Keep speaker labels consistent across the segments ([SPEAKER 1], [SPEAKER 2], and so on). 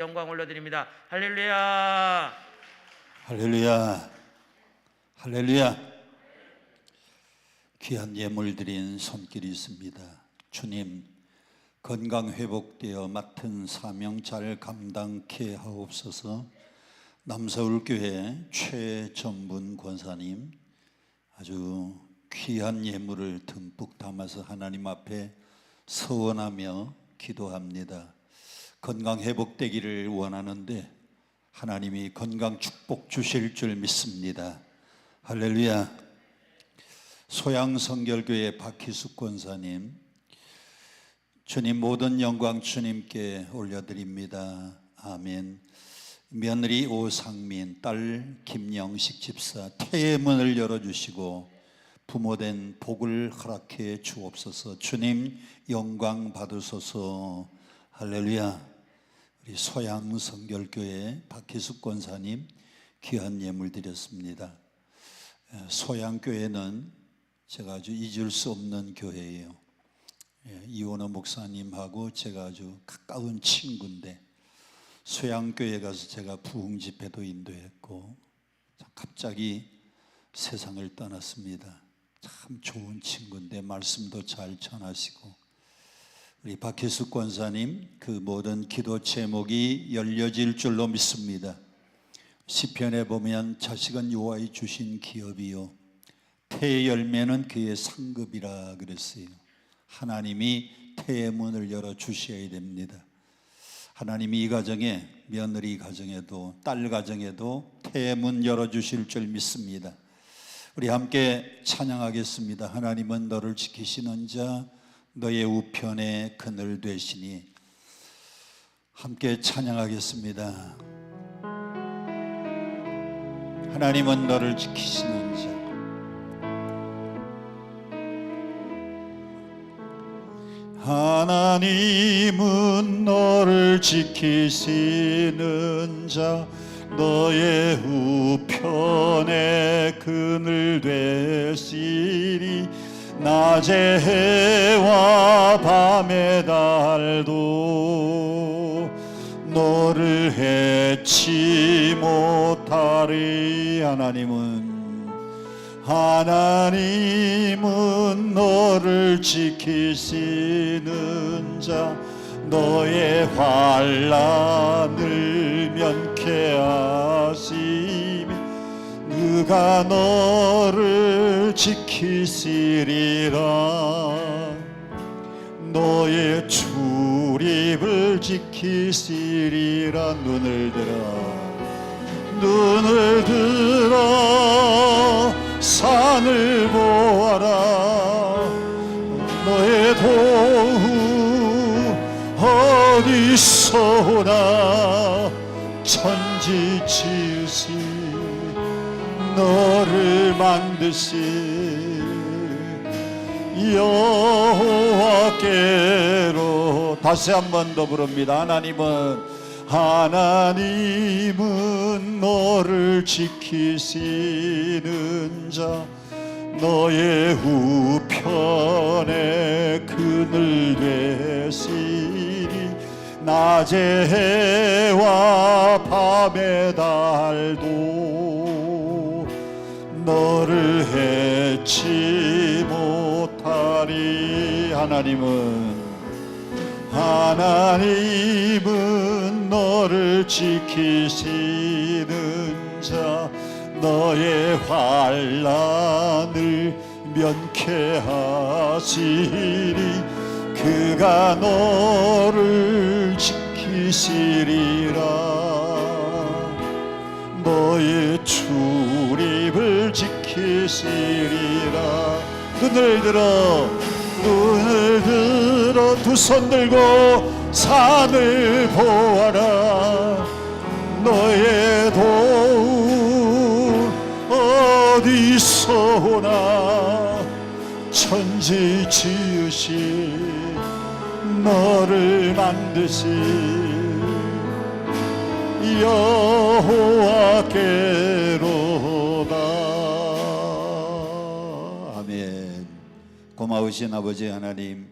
[SPEAKER 1] 영광 올려드립니다. 할렐루야.
[SPEAKER 2] 할렐루야. 할렐루야. 귀한 예물 드린 손길이 있습니다. 주님, 건강 회복되어 맡은 사명 잘 감당케 하옵소서. 남서울교회 최전분 권사님, 아주 귀한 예물을 듬뿍 담아서 하나님 앞에 서원하며 기도합니다. 건강 회복되기를 원하는데 하나님이 건강 축복 주실 줄 믿습니다. 할렐루야. 소양성결교회 박희숙 권사님, 주님 모든 영광 주님께 올려드립니다. 아멘. 며느리 오상민, 딸 김영식 집사 태의 문을 열어주시고 부모된 복을 허락해 주옵소서. 주님 영광 받으소서. 할렐루야. 우리 소양성결교회 박희숙 권사님 귀한 예물 드렸습니다. 소양교회는 제가 아주 잊을 수 없는 교회예요. 이원호 목사님하고 제가 아주 가까운 친구인데 소양교회 가서 제가 부흥 집회도 인도했고 갑자기 세상을 떠났습니다. 참 좋은 친구인데 말씀도 잘 전하시고, 우리 박희숙 권사님 그 모든 기도 제목이 열려질 줄로 믿습니다. 시편에 보면 자식은 여호와의 주신 기업이요 태의 열매는 그의 상급이라 그랬어요. 하나님이 태의 문을 열어 주셔야 됩니다. 하나님이 이 가정에, 며느리 가정에도 딸 가정에도 태의 문 열어 주실 줄 믿습니다. 우리 함께 찬양하겠습니다. 하나님은 너를 지키시는 자 너의 우편에 그늘 되시니. 함께 찬양하겠습니다. 하나님은 너를 지키시는 자. 하나님은 너를 지키시는 자 너의 우편에 그늘 되시리. 낮의 해와 밤의 달도 너를 해치 못하리. 하나님은 너를 지키시는 자 너의 환난을 면케하시며 그가 너를 지키시리라. 너의 출입을 지키시리라. 눈을 들어 산을 보아라. 너의 도움 어디서 오나. 천지 지으신 너를 만드신 여호와께로. 다시 한 번 더 부릅니다. 하나님은 너를 지키시는 자 너의 우편에 그늘 되시니. 낮의 해와 밤의 달도 너를 해치 못하리. 하나님은 너를 지키시는 자 너의 환난을 면케하시리. 그가 너를 지키시리라. 너의 출입을 지키시리라. 눈을 들어 두 손 들고 산을 보아라. 너의 도움 어디서 오나. 천지 지으신 너를 만드신 여호와께로다. 아멘. 고마우신 아버지 하나님,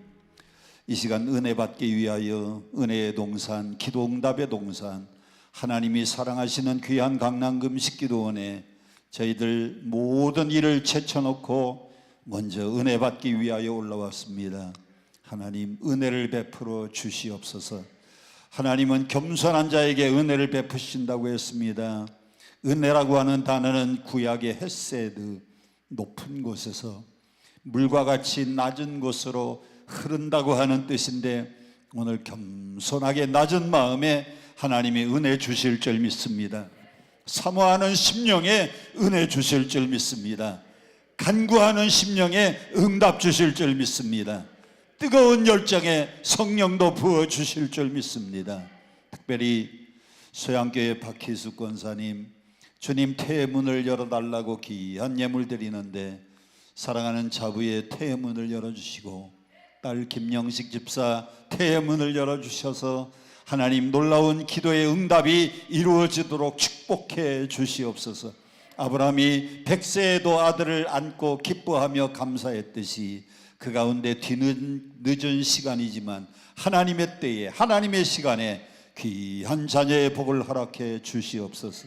[SPEAKER 3] 이 시간 은혜 받기 위하여 은혜의 동산, 기도 응답의 동산, 하나님이 사랑하시는 귀한 강남금식기도원에 저희들 모든 일을 제쳐놓고 먼저 은혜 받기 위하여 올라왔습니다. 하나님 은혜를 베풀어 주시옵소서. 하나님은 겸손한 자에게 은혜를 베푸신다고 했습니다. 은혜라고 하는 단어는 구약의 헤세드, 높은 곳에서 물과 같이 낮은 곳으로 흐른다고 하는 뜻인데, 오늘 겸손하게 낮은 마음에 하나님이 은혜 주실 줄 믿습니다. 사모하는 심령에 은혜 주실 줄 믿습니다. 간구하는 심령에 응답 주실 줄 믿습니다. 뜨거운 열정에 성령도 부어 주실 줄 믿습니다. 특별히 소양교회 박희숙 권사님, 주님 태의 문을 열어달라고 귀한 예물 드리는데 사랑하는 자부의 태의 문을 열어주시고, 딸 김영식 집사 태의 문을 열어주셔서 하나님 놀라운 기도의 응답이 이루어지도록 축복해 주시옵소서. 아브라함이 100세에도 아들을 안고 기뻐하며 감사했듯이 그 가운데 뒤늦은 시간이지만 하나님의 때에 하나님의 시간에 귀한 자녀의 복을 허락해 주시옵소서.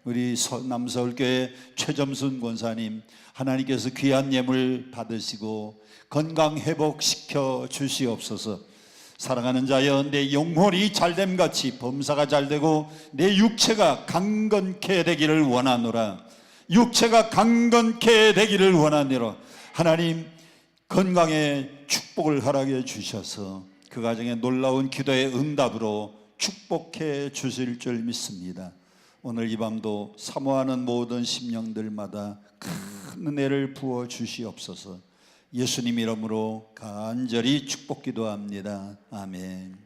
[SPEAKER 3] 우리 남서울교회 최점순 권사님, 하나님께서 귀한 예물 받으시고 건강 회복시켜 주시옵소서. 사랑하는 자여, 내 영혼이 잘됨같이 범사가 잘되고 내 육체가 강건케 되기를 원하노라. 육체가 강건케 되기를 원하노라. 하나님 건강에 축복을 허락해 주셔서 그 가정에 놀라운 기도의 응답으로 축복해 주실 줄 믿습니다. 오늘 이 밤도 사모하는 모든 심령들마다 큰 은혜를 부어 주시옵소서. 예수님 이름으로 간절히 축복 기도합니다. 아멘.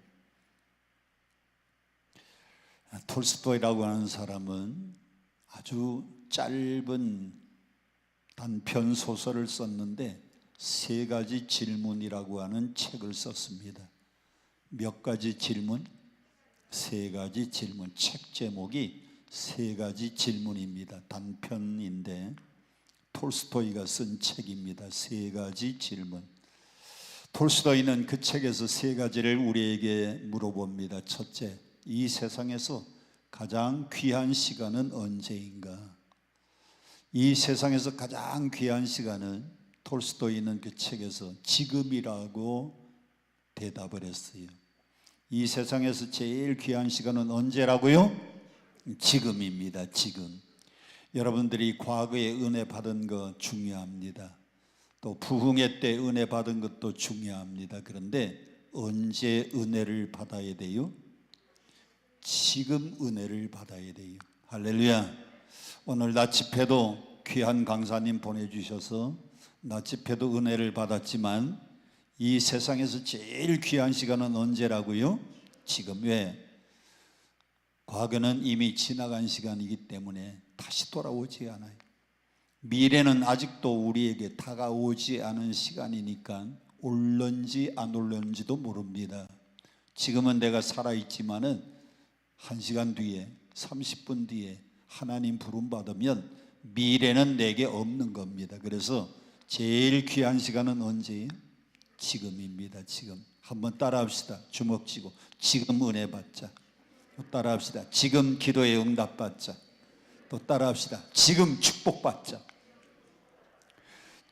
[SPEAKER 3] 톨스토이라고 하는 사람은 아주 짧은 단편 소설을 썼는데 세 가지 질문이라고 하는 책을 썼습니다. 몇 가지 질문? 세 가지 질문. 책 제목이 세 가지 질문입니다. 단편인데 톨스토이가 쓴 책입니다. 세 가지 질문. 톨스토이는 그 책에서 세 가지를 우리에게 물어봅니다. 첫째, 이 세상에서 가장 귀한 시간은 언제인가? 이 세상에서 가장 귀한 시간은 톨스토이는 그 책에서 지금이라고 대답을 했어요. 이 세상에서 제일 귀한 시간은 언제라고요? 지금입니다. 지금. 여러분들이 과거에 은혜 받은 거 중요합니다. 또 부흥회 때 은혜 받은 것도 중요합니다. 그런데 언제 은혜를 받아야 돼요? 지금 은혜를 받아야 돼요. 할렐루야. 오늘 낮 집회도 귀한 강사님 보내주셔서 낮 집회도 은혜를 받았지만 이 세상에서 제일 귀한 시간은 언제라고요? 지금. 왜? 과거는 이미 지나간 시간이기 때문에 다시 돌아오지 않아요. 미래는 아직도 우리에게 다가오지 않은 시간이니까 올런지 안 올런지도 모릅니다. 지금은 내가 살아있지만은 1시간 뒤에 30분 뒤에 하나님 부름 받으면 미래는 내게 없는 겁니다. 그래서 제일 귀한 시간은 언제예요? 지금입니다. 지금. 한번 따라합시다. 주먹 쥐고 지금 은혜 받자. 또 따라합시다. 지금 기도에 응답 받자. 또 따라합시다. 지금 축복 받자.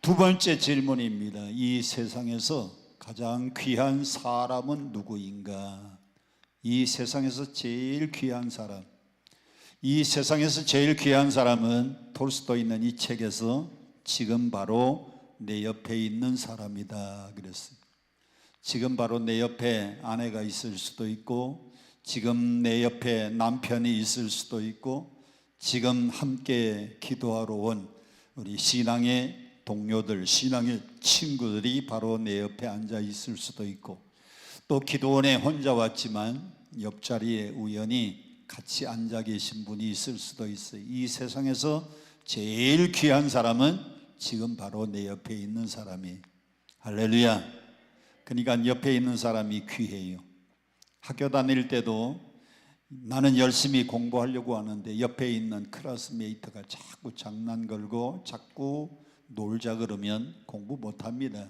[SPEAKER 3] 두 번째 질문입니다. 이 세상에서 가장 귀한 사람은 누구인가? 이 세상에서 제일 귀한 사람. 이 세상에서 제일 귀한 사람은 톨스토이는 이 책에서 지금 바로 내 옆에 있는 사람이다 그랬어요. 지금 바로 내 옆에 아내가 있을 수도 있고, 지금 내 옆에 남편이 있을 수도 있고, 지금 함께 기도하러 온 우리 신앙의 동료들, 신앙의 친구들이 바로 내 옆에 앉아 있을 수도 있고, 또 기도원에 혼자 왔지만 옆자리에 우연히 같이 앉아 계신 분이 있을 수도 있어요. 이 세상에서 제일 귀한 사람은 지금 바로 내 옆에 있는 사람이에요. 할렐루야. 그러니까 옆에 있는 사람이 귀해요. 학교 다닐 때도 나는 열심히 공부하려고 하는데 옆에 있는 클래스메이트가 자꾸 장난 걸고 자꾸 놀자 그러면 공부 못합니다.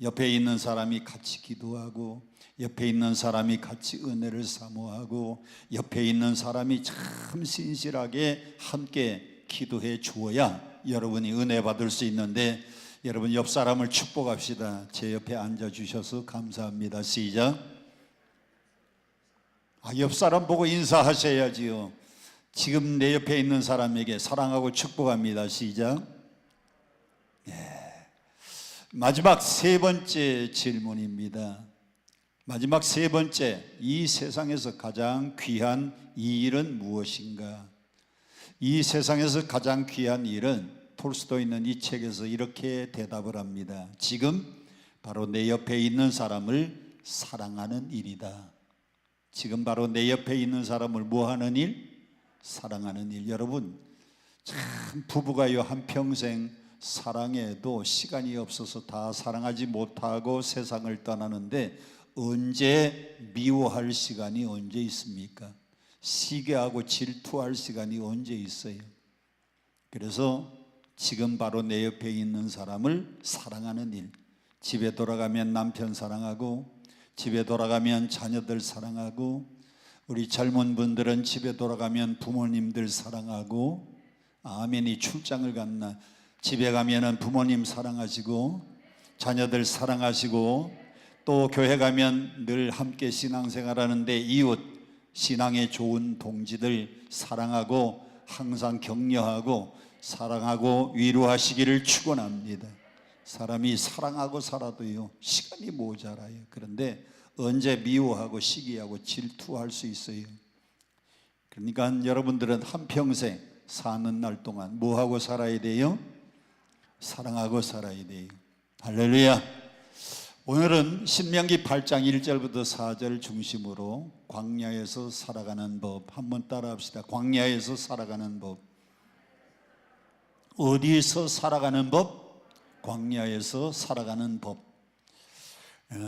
[SPEAKER 3] 옆에 있는 사람이 같이 기도하고, 옆에 있는 사람이 같이 은혜를 사모하고, 옆에 있는 사람이 참 신실하게 함께 기도해 주어야 여러분이 은혜 받을 수 있는데, 여러분 옆 사람을 축복합시다. 제 옆에 앉아 주셔서 감사합니다. 시작. 옆 사람 보고 인사하셔야지요. 지금 내 옆에 있는 사람에게 사랑하고 축복합니다. 시작. 마지막 세 번째 질문입니다. 마지막 세 번째, 이 세상에서 가장 귀한 이 일은 무엇인가? 이 세상에서 가장 귀한 일은 톨스토이는 이 책에서 이렇게 대답을 합니다. 지금 바로 내 옆에 있는 사람을 사랑하는 일이다. 지금 바로 내 옆에 있는 사람을 뭐 하는 일? 사랑하는 일. 여러분, 참 부부가요 한평생 사랑해도 시간이 없어서 다 사랑하지 못하고 세상을 떠나는데, 언제 미워할 시간이 언제 있습니까? 시기하고 질투할 시간이 언제 있어요? 그래서 지금 바로 내 옆에 있는 사람을 사랑하는 일. 집에 돌아가면 남편 사랑하고, 집에 돌아가면 자녀들 사랑하고, 우리 젊은 분들은 집에 돌아가면 부모님들 사랑하고, 아멘이 출장을 갔나 집에 가면은 부모님 사랑하시고, 자녀들 사랑하시고, 또 교회 가면 늘 함께 신앙생활하는데 이웃, 신앙에 좋은 동지들 사랑하고, 항상 격려하고 사랑하고 위로하시기를 축원합니다. 사람이 사랑하고 살아도요 시간이 모자라요. 그런데 언제 미워하고 시기하고 질투할 수 있어요. 그러니까 여러분들은 한평생 사는 날 동안 뭐하고 살아야 돼요? 사랑하고 살아야 돼요. 할렐루야. 오늘은 신명기 8장 1절부터 4절 중심으로 광야에서 살아가는 법 한번 따라 합시다. 광야에서 살아가는 법. 어디서 살아가는 법? 광야에서 살아가는 법.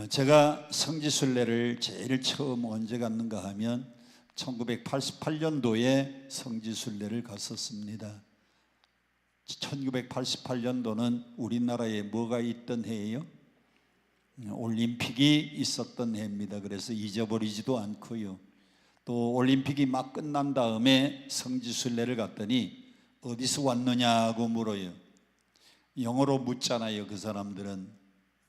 [SPEAKER 3] 제가 성지순례를 제일 처음 언제 갔는가 하면 1988년도에 성지순례를 갔었습니다. 1988년도는 우리나라에 뭐가 있던 해예요? 올림픽이 있었던 해입니다. 그래서 잊어버리지도 않고요. 또 올림픽이 막 끝난 다음에 성지순례를 갔더니 어디서 왔느냐고 물어요. 영어로 묻잖아요. 그 사람들은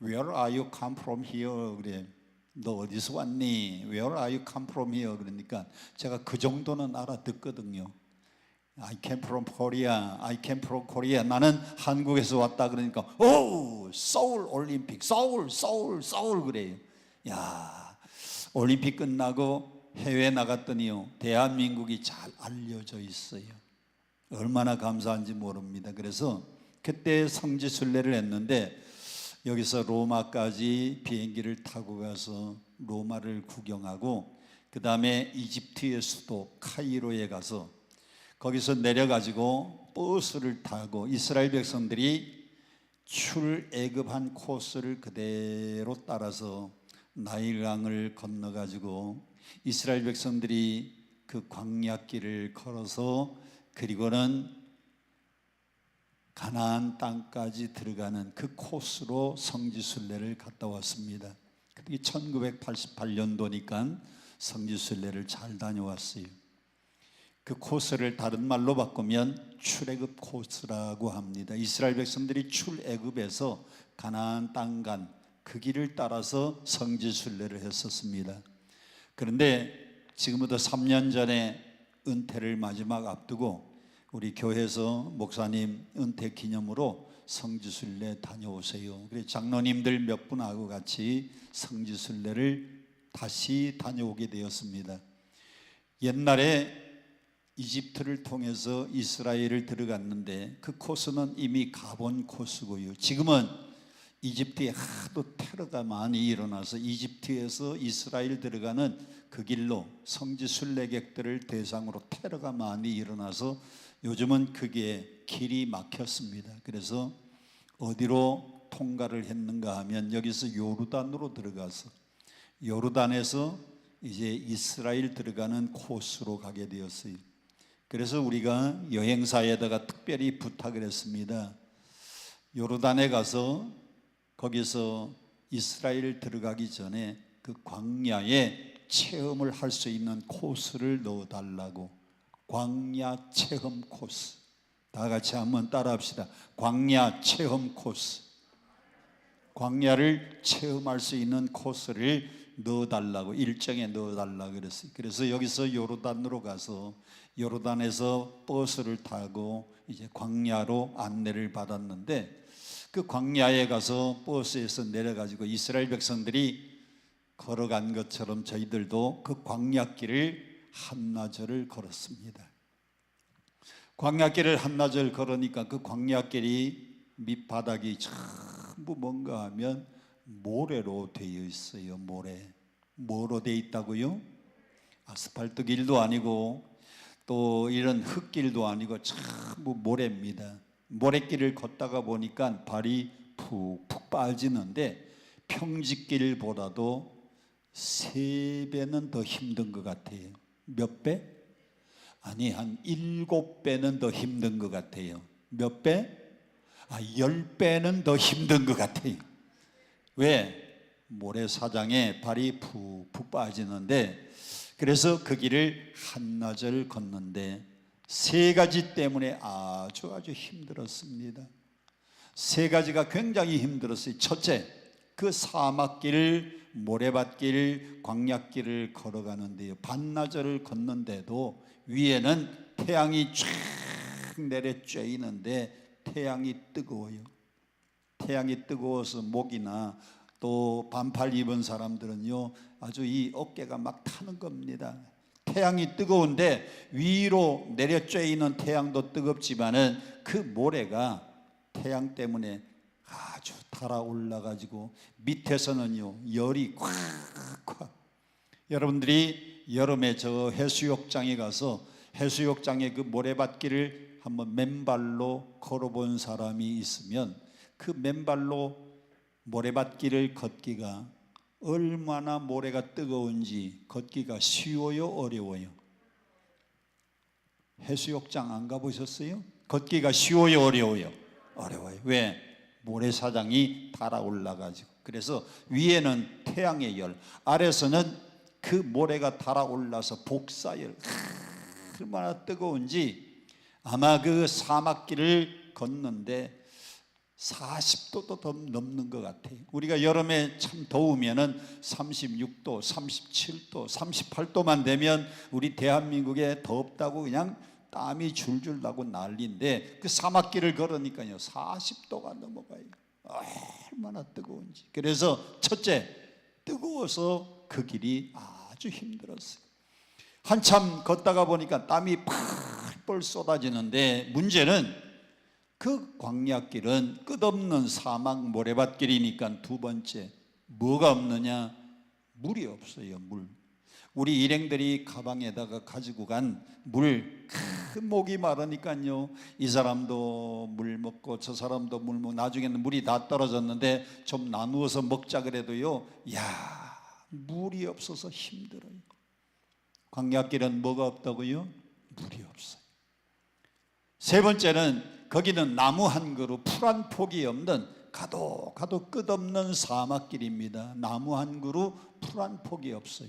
[SPEAKER 3] Where are you come from here? 그래. 너 어디서 왔니? Where are you come from here? 그러니까 제가 그 정도는 알아듣거든요. I came from Korea. I came from Korea. 나는 한국에서 왔다 그러니까 오, 서울 올림픽, 서울 그래요. 야, 올림픽 끝나고 해외 나갔더니요 대한민국이 잘 알려져 있어요. 얼마나 감사한지 모릅니다. 그래서 그때 성지순례를 했는데 여기서 로마까지 비행기를 타고 가서 로마를 구경하고, 그 다음에 이집트의 수도 카이로에 가서 거기서 내려가지고 버스를 타고 이스라엘 백성들이 출애굽한 코스를 그대로 따라서 나일강을 건너가지고 이스라엘 백성들이 그 광야길을 걸어서 그리고는 가나안 땅까지 들어가는 그 코스로 성지순례를 갔다 왔습니다. 그게 1988년도니까 성지순례를 잘 다녀왔어요. 그 코스를 다른 말로 바꾸면 출애굽 코스라고 합니다. 이스라엘 백성들이 출애굽에서 가나안 땅 간 그 길을 따라서 성지순례를 했었습니다. 그런데 지금부터 3년 전에 은퇴를 마지막 앞두고 우리 교회에서 목사님 은퇴 기념으로 성지순례 다녀오세요. 그래서 장로님들 몇 분하고 같이 성지순례를 다시 다녀오게 되었습니다. 옛날에 이집트를 통해서 이스라엘을 들어갔는데 그 코스는 이미 가본 코스고요. 지금은 이집트에 하도 테러가 많이 일어나서 이집트에서 이스라엘 들어가는 그 길로 성지순례객들을 대상으로 테러가 많이 일어나서 요즘은 그게 길이 막혔습니다. 그래서 어디로 통과를 했는가 하면 여기서 요르단으로 들어가서 요르단에서 이제 이스라엘 들어가는 코스로 가게 되었어요. 그래서 우리가 여행사에다가 특별히 부탁을 했습니다. 요르단에 가서 거기서 이스라엘 들어가기 전에 그 광야에 체험을 할 수 있는 코스를 넣어달라고. 광야 체험 코스. 다 같이 한번 따라합시다. 광야 체험 코스. 광야를 체험할 수 있는 코스를 넣어달라고, 일정에 넣어달라고 그랬어요. 그래서 여기서 요르단으로 가서 요르단에서 버스를 타고 이제 광야로 안내를 받았는데, 그 광야에 가서 버스에서 내려가지고 이스라엘 백성들이 걸어간 것처럼 저희들도 그 광야길을 한나절을 걸었습니다. 광야길을 한나절 걸으니까 그 광야길이 밑바닥이 전부 뭔가 하면 모래로 되어 있어요. 모래. 뭐로 되어 있다고요? 아스팔트 길도 아니고 또 이런 흙길도 아니고 전부 모래입니다. 모래길을 걷다가 보니까 발이 푹푹 빠지는데 평지길보다도 3배는 더 힘든 것 같아요. 몇 배? 아니, 한 7배는 더 힘든 것 같아요. 몇 배? 10배는 더 힘든 것 같아요. 왜? 모래사장에 발이 푹푹 빠지는데, 그래서 그 길을 한나절 걷는데 3가지 때문에 아주 힘들었습니다. 3가지가 굉장히 힘들었어요. 첫째, 그 사막길, 모래밭길, 광야길을 걸어가는데요, 반나절을 걷는데도 위에는 태양이 쫙 내려 쬐이는데 태양이 뜨거워요. 태양이 뜨거워서 목이나 또 반팔 입은 사람들은요, 아주 이 어깨가 막 타는 겁니다. 태양이 뜨거운데 위로 내려 쬐이는 태양도 뜨겁지만은 그 모래가 태양 때문에 아주 달아올라 가지고 밑에서는요 열이 콱콱. 여러분들이 여름에 저 해수욕장에 가서 해수욕장의 그 모래밭길을 한번 맨발로 걸어본 사람이 있으면 그 맨발로 모래밭길을 걷기가 얼마나 모래가 뜨거운지 걷기가 쉬워요, 어려워요? 해수욕장 안 가보셨어요? 걷기가 쉬워요, 어려워요? 어려워요. 왜? 모래사장이 달아올라가지고. 그래서 위에는 태양의 열, 아래서는 그 모래가 달아올라서 복사열, 얼마나 뜨거운지. 아마 그 사막길을 걷는데 40도도 더 넘는 것 같아요. 우리가 여름에 참 더우면은 36도, 37도, 38도만 되면 우리 대한민국에 덥다고 그냥 땀이 줄줄 나고 난리인데, 그 사막길을 걸으니까요 40도가 넘어가요. 얼마나 뜨거운지. 그래서 첫째, 뜨거워서 그 길이 아주 힘들었어요. 한참 걷다가 보니까 땀이 펄펄 쏟아지는데, 문제는 그 광야길은 끝없는 사막 모래밭길이니까 두 번째, 뭐가 없느냐? 물이 없어요. 물. 우리 일행들이 가방에다가 가지고 간 물, 큰 목이 마르니까요 이 사람도 물 먹고 저 사람도 물 먹고 나중에는 물이 다 떨어졌는데 좀 나누어서 먹자 그래도요, 야, 물이 없어서 힘들어요. 광야길은 뭐가 없다고요? 물이 없어요. 세 번째는 거기는 나무 한 그루, 풀 한 폭이 없는 가도 끝없는 사막길입니다. 나무 한 그루, 풀 한 폭이 없어요.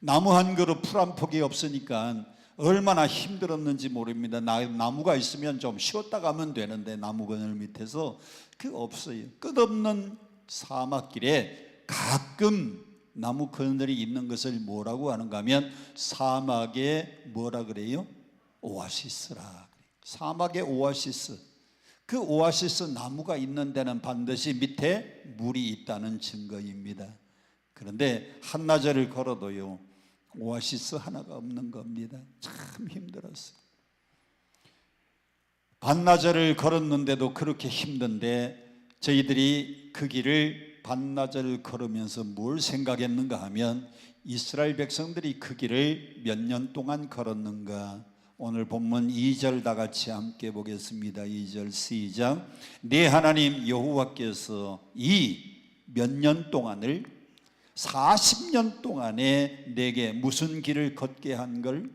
[SPEAKER 3] 나무 한 그루, 풀 한 폭이 없으니까 얼마나 힘들었는지 모릅니다. 나무가 있으면 좀 쉬었다 가면 되는데 나무 그늘 밑에서 그 없어요. 끝없는 사막길에 가끔 나무 그늘이 있는 것을 뭐라고 하는가 하면 사막의 뭐라 그래요? 오아시스라. 사막의 오아시스. 그 오아시스 나무가 있는 데는 반드시 밑에 물이 있다는 증거입니다. 그런데 한나절을 걸어도요 오아시스 하나가 없는 겁니다. 참 힘들었어요. 반나절을 걸었는데도 그렇게 힘든데 저희들이 그 길을 반나절 걸으면서 뭘 생각했는가 하면, 이스라엘 백성들이 그 길을 몇 년 동안 걸었는가. 오늘 본문 2절 다 같이 함께 보겠습니다. 2절 시작. 네 하나님 여호와께서 이 몇 년 동안을 40년 동안에 내게 무슨 길을 걷게 한 걸?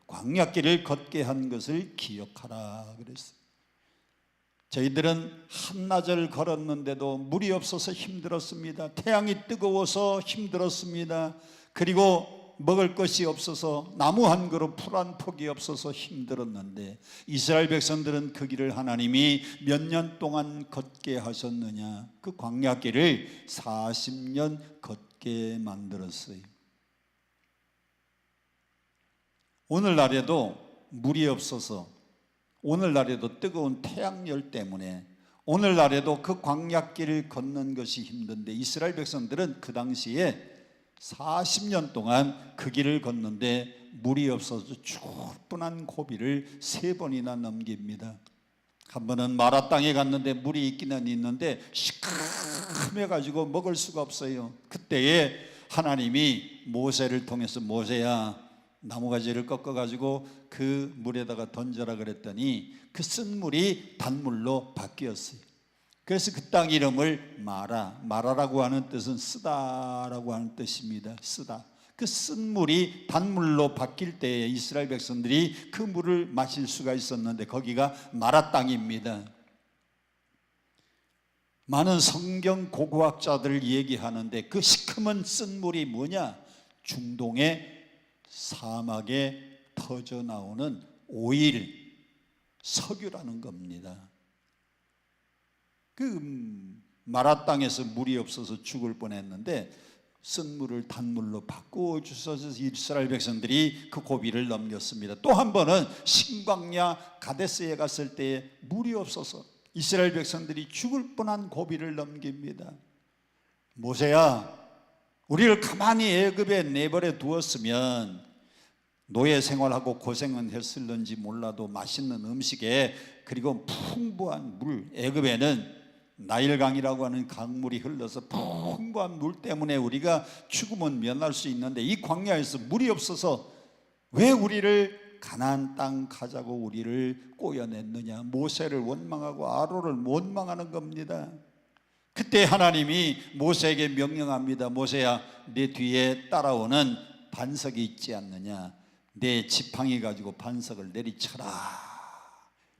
[SPEAKER 3] 광야길을 걷게 한 것을 기억하라 그랬어요. 저희들은 한나절 걸었는데도 물이 없어서 힘들었습니다. 태양이 뜨거워서 힘들었습니다. 그리고 먹을 것이 없어서 나무 한 그루 풀 한 폭이 없어서 힘들었는데 이스라엘 백성들은 그 길을 하나님이 몇 년 동안 걷게 하셨느냐? 그 광야길을 40년 걷게 만들었어요. 오늘날에도 물이 없어서, 오늘날에도 뜨거운 태양열 때문에, 오늘날에도 그 광야길을 걷는 것이 힘든데 이스라엘 백성들은 그 당시에 40년 동안 그 길을 걷는데 물이 없어서 충분한 고비를 3번이나 넘깁니다. 한 번은 마라 땅에 갔는데 물이 있기는 있는데 시큼해가지고 먹을 수가 없어요. 그때에 하나님이 모세를 통해서 모세야 나무가지를 꺾어가지고 그 물에다가 던져라 그랬더니 그 쓴 물이 단물로 바뀌었어요. 그래서 그 땅 이름을 마라라고 하는 뜻은 쓰다라고 하는 뜻입니다. 쓰다. 그 쓴 물이 단물로 바뀔 때에 이스라엘 백성들이 그 물을 마실 수가 있었는데 거기가 마라 땅입니다. 많은 성경 고고학자들 얘기하는데 그 시커먼 쓴 물이 뭐냐? 중동의 사막에 터져 나오는 오일, 석유라는 겁니다. 그 마라 땅에서 물이 없어서 죽을 뻔했는데 쓴 물을 단물로 바꾸어 주셔서 이스라엘 백성들이 그 고비를 넘겼습니다. 또 한 번은 신광야 가데스에 갔을 때에 물이 없어서 이스라엘 백성들이 죽을 뻔한 고비를 넘깁니다. 모세야, 우리를 가만히 애굽에 내버려 두었으면 노예 생활하고 고생은 했을는지 몰라도 맛있는 음식에 그리고 풍부한 물, 애굽에는 나일강이라고 하는 강물이 흘러서 풍부한 물 때문에 우리가 죽으면 면할 수 있는데 이 광야에서 물이 없어서 왜 우리를 가나안 땅 가자고 우리를 꼬여냈느냐? 모세를 원망하고 아론을 원망하는 겁니다. 그때 하나님이 모세에게 명령합니다. 모세야, 내 뒤에 따라오는 반석이 있지 않느냐? 내 지팡이 가지고 반석을 내리쳐라.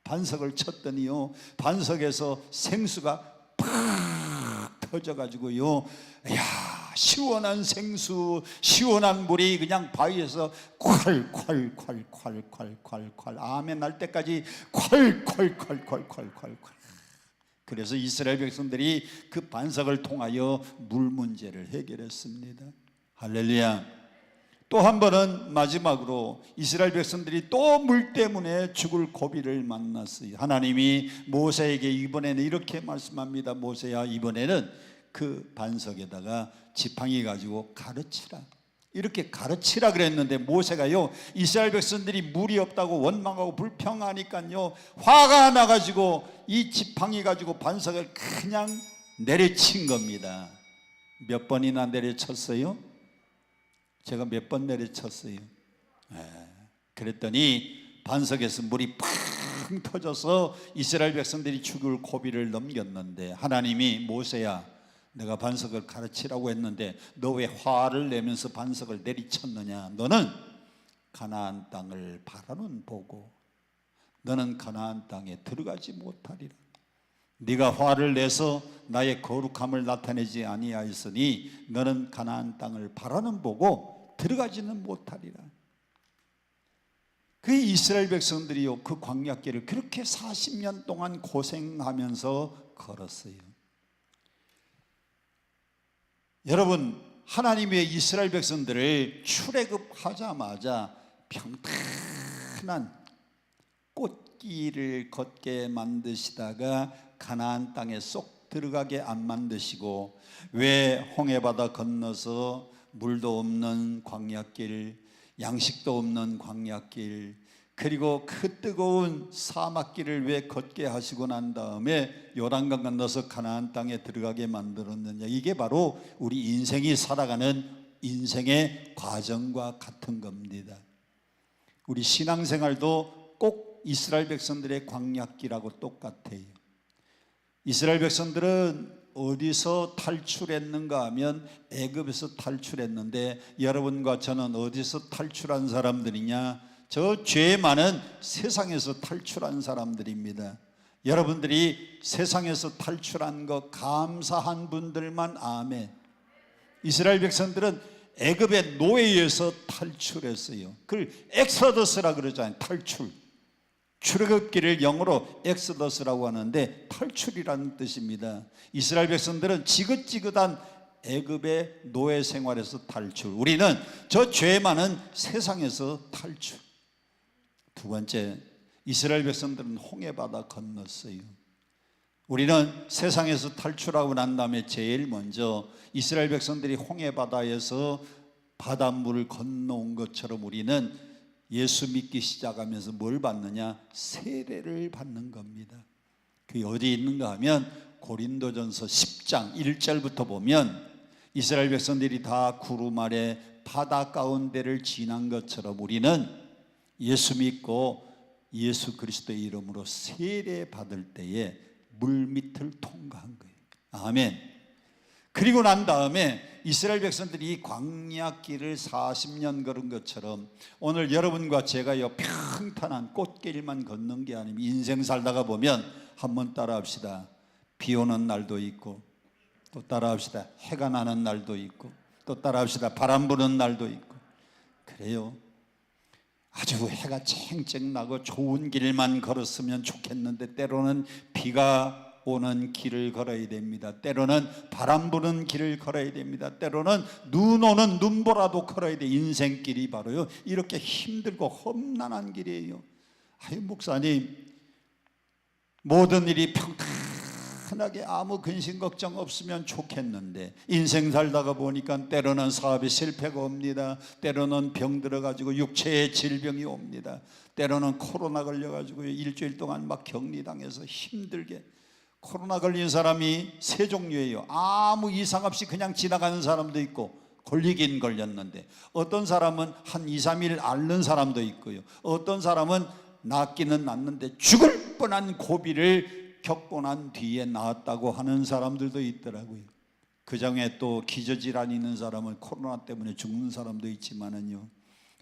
[SPEAKER 3] 반석을 쳤더니요, 반석에서 생수가 팍 터져가지고요, 야, 시원한 생수, 시원한 물이 그냥 바위에서 콸콸콸콸콸콸 아멘 할 때까지 콸콸콸콸콸콸. 그래서 이스라엘 백성들이 그 반석을 통하여 물 문제를 해결했습니다. 할렐루야. 또 한 번은 마지막으로 이스라엘 백성들이 또 물 때문에 죽을 고비를 만났어요. 하나님이 모세에게 이번에는 이렇게 말씀합니다. 모세야, 이번에는 그 반석에다가 지팡이 가지고 가르치라. 이렇게 가르치라 그랬는데 모세가요, 이스라엘 백성들이 물이 없다고 원망하고 불평하니까요, 화가 나가지고 이 지팡이 가지고 반석을 그냥 내려친 겁니다. 몇 번이나 내려쳤어요? 제가 몇 번 내려쳤어요. 그랬더니 반석에서 물이 팡 터져서 이스라엘 백성들이 죽을 고비를 넘겼는데 하나님이 모세야, 내가 반석을 가르치라고 했는데 너 왜 화를 내면서 반석을 내리쳤느냐? 너는 가나안 땅을 바라는 보고 너는 가나안 땅에 들어가지 못하리라. 네가 화를 내서 나의 거룩함을 나타내지 아니하였으니 너는 가나안 땅을 바라는 보고 들어가지는 못하리라. 그 이스라엘 백성들이요, 그 광야길을 그렇게 40년 동안 고생하면서 걸었어요. 여러분, 하나님의 이스라엘 백성들을 출애굽하자마자 평탄한 꽃길을 걷게 만드시다가 가나안 땅에 쏙 들어가게 안 만드시고 왜 홍해바다 건너서 물도 없는 광야길, 양식도 없는 광야길, 그리고 그 뜨거운 사막길을 왜 걷게 하시고 난 다음에 요단강 건너서 가나안 땅에 들어가게 만들었느냐? 이게 바로 우리 인생이 살아가는 인생의 과정과 같은 겁니다. 우리 신앙생활도 꼭 이스라엘 백성들의 광야길하고 똑같아요. 이스라엘 백성들은 어디서 탈출했는가 하면 애굽에서 탈출했는데 여러분과 저는 어디서 탈출한 사람들이냐? 저 죄 많은 세상에서 탈출한 사람들입니다. 여러분들이 세상에서 탈출한 것 감사한 분들만 아멘. 이스라엘 백성들은 애굽의 노예에서 탈출했어요. 그걸 엑소더스라 그러잖아요. 탈출. 출애굽기를 영어로 엑소더스라고 하는데 탈출이라는 뜻입니다. 이스라엘 백성들은 지긋지긋한 애굽의 노예 생활에서 탈출. 우리는 저 죄 많은 세상에서 탈출. 두 번째, 이스라엘 백성들은 홍해바다 건넜어요. 우리는 세상에서 탈출하고 난 다음에 제일 먼저 이스라엘 백성들이 홍해바다에서 바닷물을 건너온 것처럼 우리는 예수 믿기 시작하면서 뭘 받느냐? 세례를 받는 겁니다. 그게 어디 있는가 하면 고린도전서 10장 1절부터 보면 이스라엘 백성들이 다 구름 아래 바다 가운데를 지난 것처럼 우리는 예수 믿고 예수 그리스도의 이름으로 세례 받을 때에 물밑을 통과한 거예요. 아멘. 그리고 난 다음에 이스라엘 백성들이 광야길을 40년 걸은 것처럼 오늘 여러분과 제가요 평탄한 꽃길만 걷는 게 아니면 인생 살다가 보면 한번 따라합시다. 비 오는 날도 있고, 또 따라합시다. 해가 나는 날도 있고, 또 따라합시다. 바람 부는 날도 있고. 그래요. 아주 해가 쨍쨍 나고 좋은 길만 걸었으면 좋겠는데 때로는 비가 오는 길을 걸어야 됩니다. 때로는 바람 부는 길을 걸어야 됩니다. 때로는 눈 오는 눈보라도 걸어야 돼. 인생길이 바로요 이렇게 힘들고 험난한 길이에요. 아유 목사님, 모든 일이 평탄하게 아무 근심 걱정 없으면 좋겠는데 인생 살다가 보니까 때로는 사업에 실패가 옵니다. 때로는 병 들어가지고 육체의 질병이 옵니다. 때로는 코로나 걸려가지고 일주일 동안 막 격리당해서 힘들게. 코로나 걸린 사람이 세 종류예요. 아무 이상 없이 그냥 지나가는 사람도 있고 걸리긴 걸렸는데, 어떤 사람은 한 2, 3일 앓는 사람도 있고요. 어떤 사람은 낫기는 낫는데 죽을 뻔한 고비를 겪고 난 뒤에 나았다고 하는 사람들도 있더라고요. 그 중에 또 기저질환이 있는 사람은 코로나 때문에 죽는 사람도 있지만은요,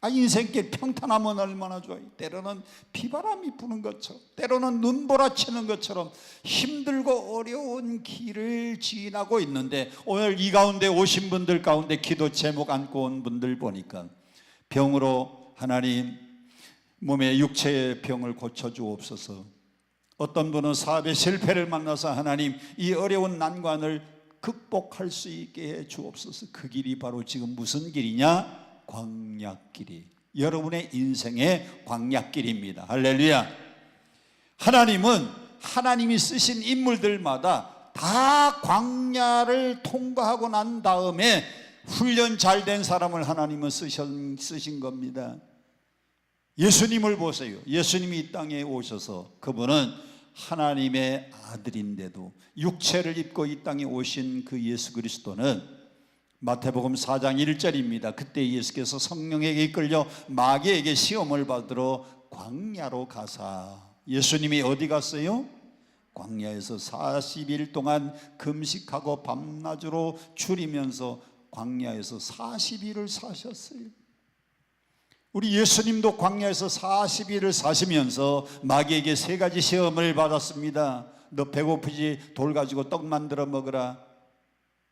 [SPEAKER 3] 인생길 평탄하면 얼마나 좋아요. 때로는 비바람이 부는 것처럼, 때로는 눈보라치는 것처럼 힘들고 어려운 길을 지나고 있는데, 오늘 이 가운데 오신 분들 가운데 기도 제목 안고 온 분들 보니까 병으로 하나님 몸의 육체의 병을 고쳐주옵소서, 어떤 분은 사업의 실패를 만나서 하나님 이 어려운 난관을 극복할 수 있게 해 주옵소서. 그 길이 바로 지금 무슨 길이냐? 광야길이, 여러분의 인생의 광야길입니다. 할렐루야. 하나님은 하나님이 쓰신 인물들마다 다 광야를 통과하고 난 다음에 훈련 잘 된 사람을 하나님은 쓰신 겁니다. 예수님을 보세요. 예수님이 이 땅에 오셔서, 그분은 하나님의 아들인데도 육체를 입고 이 땅에 오신 그 예수 그리스도는 마태복음 4장 1절입니다. 그때 예수께서 성령에게 이끌려 마귀에게 시험을 받으러 광야로 가사, 예수님이 어디 갔어요? 광야에서 40일 동안 금식하고 밤낮으로 줄이면서 광야에서 40일을 사셨어요. 우리 예수님도 광야에서 40일을 사시면서 마귀에게 3가지 시험을 받았습니다. 너 배고프지? 돌 가지고 떡 만들어 먹으라.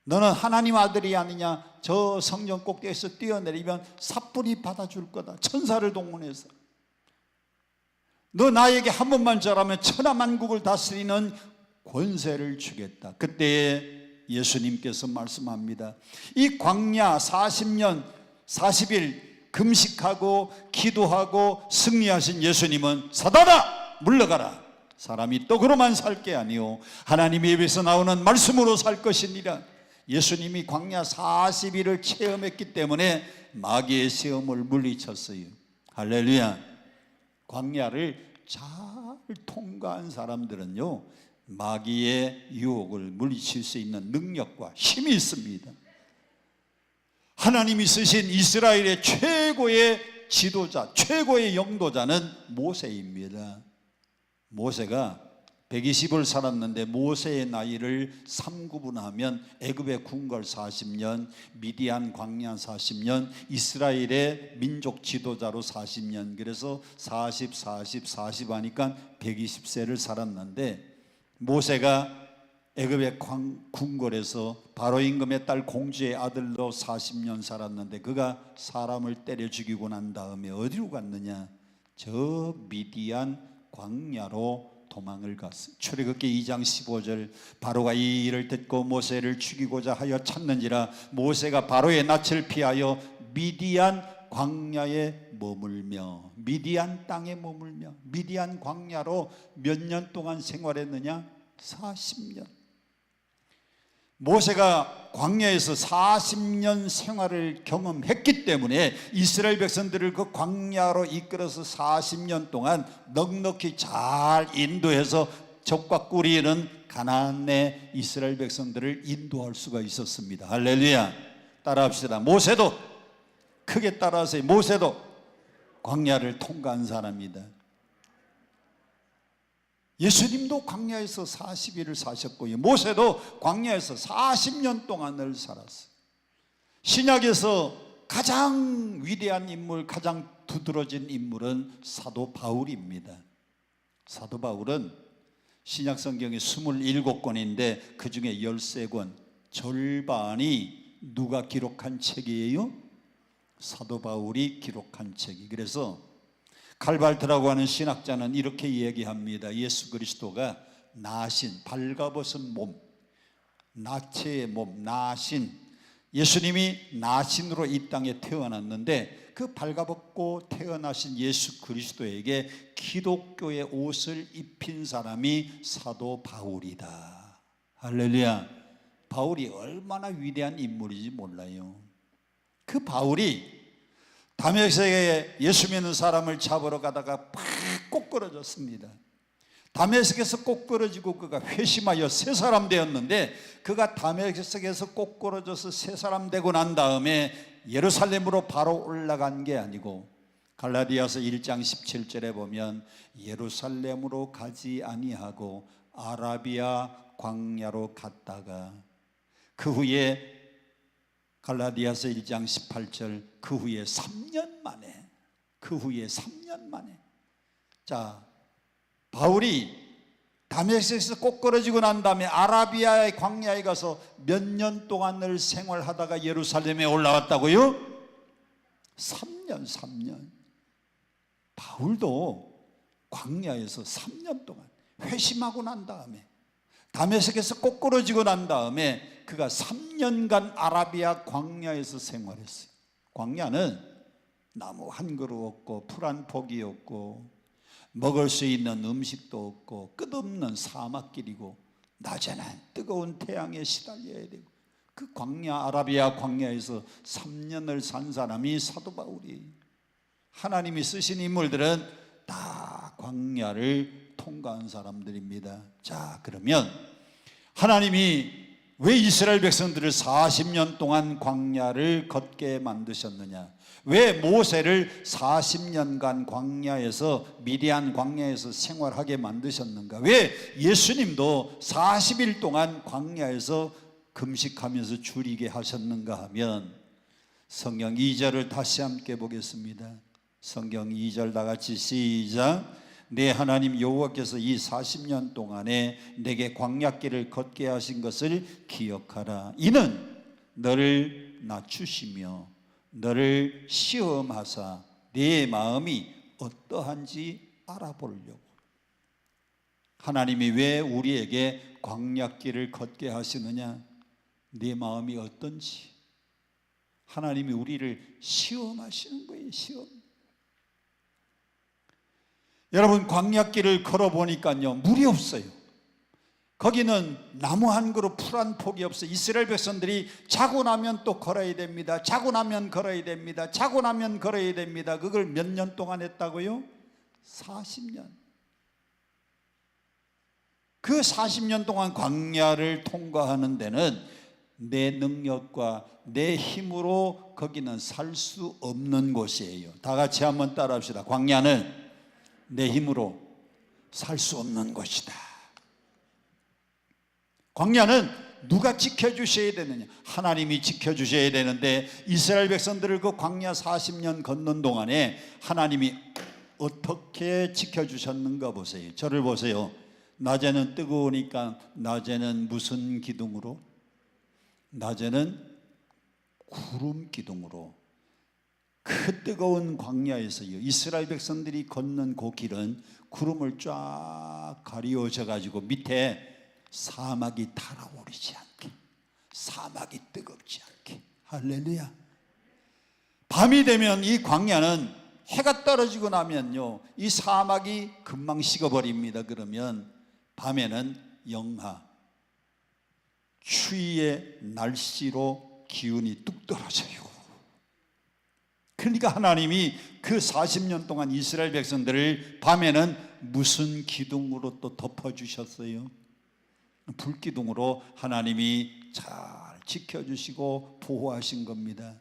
[SPEAKER 3] 너는 하나님 아들이 아니냐? 저 성전 꼭대기에서 뛰어내리면 삿불이 받아줄 거다. 천사를 동원해서. 너 나에게 한 번만 절하면 천하만국을 다스리는 권세를 주겠다. 그때에 예수님께서 말씀합니다. 이 광야 40년 40일 금식하고 기도하고 승리하신 예수님은 사단아 물러가라, 사람이 떡으로만 살 게 아니오 하나님의 입에서 나오는 말씀으로 살 것이니라. 예수님이 광야 40일을 체험했기 때문에 마귀의 시험을 물리쳤어요. 할렐루야. 광야를 잘 통과한 사람들은요, 마귀의 유혹을 물리칠 수 있는 능력과 힘이 있습니다. 하나님이 쓰신 이스라엘의 최고의 지도자, 최고의 영도자는 모세입니다. 모세가 120을 살았는데 모세의 나이를 3구분하면 애굽의 궁궐 40년, 미디안 광야 40년, 이스라엘의 민족 지도자로 40년. 그래서 40, 40 하니까 120세를 살았는데, 모세가 애굽의 궁궐에서 바로 임금의 딸 공주의 아들로 40년 살았는데, 그가 사람을 때려 죽이고 난 다음에 어디로 갔느냐? 저 미디안 광야로 도망을 갔어. 출애굽기 2장 15절, 바로가 이 일을 듣고 모세를 죽이고자 하여 찾는지라 모세가 바로의 낯을 피하여 미디안 광야에 머물며, 미디안 땅에 머물며, 미디안 광야로 몇 년 동안 생활했느냐? 40년. 모세가 광야에서 40년 생활을 경험했기 때문에 이스라엘 백성들을 그 광야로 이끌어서 40년 동안 넉넉히 잘 인도해서 적과 꿀이는 가나안의 이스라엘 백성들을 인도할 수가 있었습니다. 할렐루야. 따라합시다. 모세도, 크게 따라하세요. 모세도 광야를 통과한 사람이다. 예수님도 광야에서 40일을 사셨고요, 모세도 광야에서 40년 동안을 살았어요. 신약에서 가장 위대한 인물, 가장 두드러진 인물은 사도 바울입니다. 사도 바울은 신약 성경이 27권인데 그 중에 13권, 절반이 누가 기록한 책이에요? 사도 바울이 기록한 책이. 그래서 칼발트라고 하는 신학자는 이렇게 얘기합니다. 예수 그리스도가 나신, 발가벗은 몸, 나체의 몸, 나신, 예수님이 나신으로 이 땅에 태어났는데 그 발가벗고 태어나신 예수 그리스도에게 기독교의 옷을 입힌 사람이 사도 바울이다. 할렐루야. 바울이 얼마나 위대한 인물인지 몰라요. 그 바울이 다메섹에 예수 믿는 사람을 잡으러 가다가 팍 꼬꾸러졌습니다. 다메섹에서 꼬꾸러지고 그가 회심하여 새 사람 되었는데, 그가 다메섹에서 꼬꾸러져서 새 사람 되고 난 다음에 예루살렘으로 바로 올라간 게 아니고, 갈라디아서 1장 17절에 보면 예루살렘으로 가지 아니하고 아라비아 광야로 갔다가, 그 후에 갈라디아서 1장 18절, 그 후에 3년 만에, 자, 바울이 다메섹에서 꼬꾸러지고 난 다음에 아라비아의 광야에 가서 몇 년 동안을 생활하다가 예루살렘에 올라왔다고요? 3년. 바울도 광야에서 3년 동안 회심하고 난 다음에, 다메섹에서 꼬꾸러지고 난 다음에 그가 3년간 아라비아 광야에서 생활했어요. 광야는 나무 한 그루 없고 풀 한 폭이 없고 먹을 수 있는 음식도 없고 끝없는 사막길이고 낮에는 뜨거운 태양에 시달려야 되고, 그 광야, 아라비아 광야에서 3년을 산 사람이 사도 바울이. 하나님이 쓰신 인물들은 다 광야를 통과한 사람들입니다. 자, 그러면 하나님이 왜 이스라엘 백성들을 40년 동안 광야를 걷게 만드셨느냐? 왜 모세를 40년간 광야에서, 미디안 광야에서 생활하게 만드셨는가? 왜 예수님도 40일 동안 광야에서 금식하면서 줄이게 하셨는가 하면, 성경 2절을 다시 함께 보겠습니다. 성경 2절 다 같이 시작. 내 하나님 여호와께서 이 40년 동안에 내게 광야길을 걷게 하신 것을 기억하라. 이는 너를 낮추시며 너를 시험하사 네 마음이 어떠한지 알아보려고. 하나님이 왜 우리에게 광야길을 걷게 하시느냐? 네 마음이 어떤지. 하나님이 우리를 시험하시는 거예요. 시험. 여러분, 광야길을 걸어보니까요, 물이 없어요. 거기는 나무 한 그루, 풀 한 폭이 없어요. 이스라엘 백성들이 자고 나면 또 걸어야 됩니다. 자고 나면 걸어야 됩니다. 자고 나면 걸어야 됩니다. 그걸 몇 년 동안 했다고요? 40년. 그 40년 동안 광야를 통과하는 데는 내 능력과 내 힘으로 거기는 살 수 없는 곳이에요. 다 같이 한번 따라합시다. 광야는 내 힘으로 살 수 없는 곳이다. 광야는 누가 지켜주셔야 되느냐? 하나님이 지켜주셔야 되는데 이스라엘 백성들을 그 광야 40년 걷는 동안에 하나님이 어떻게 지켜주셨는가 보세요. 저를 보세요. 낮에는 뜨거우니까 낮에는 무슨 기둥으로? 낮에는 구름 기둥으로. 그 뜨거운 광야에서요, 이스라엘 백성들이 걷는 그 길은 구름을 쫙 가리워져 가지고 밑에 사막이 달아오르지 않게, 사막이 뜨겁지 않게. 할렐루야. 밤이 되면 이 광야는 해가 떨어지고 나면요, 이 사막이 금방 식어버립니다. 그러면 밤에는 영하, 추위의 날씨로 기운이 뚝 떨어져요. 그러니까 하나님이 그 40년 동안 이스라엘 백성들을 밤에는 무슨 기둥으로 또 덮어주셨어요? 불기둥으로 하나님이 잘 지켜주시고 보호하신 겁니다.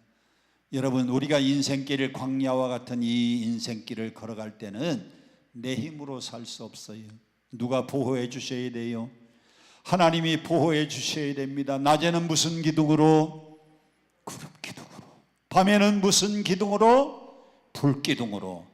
[SPEAKER 3] 여러분, 우리가 인생길을, 광야와 같은 이 인생길을 걸어갈 때는 내 힘으로 살 수 없어요. 누가 보호해 주셔야 돼요? 하나님이 보호해 주셔야 됩니다. 낮에는 무슨 기둥으로? 구름 기둥으로. 밤에는 무슨 기둥으로? 불기둥으로.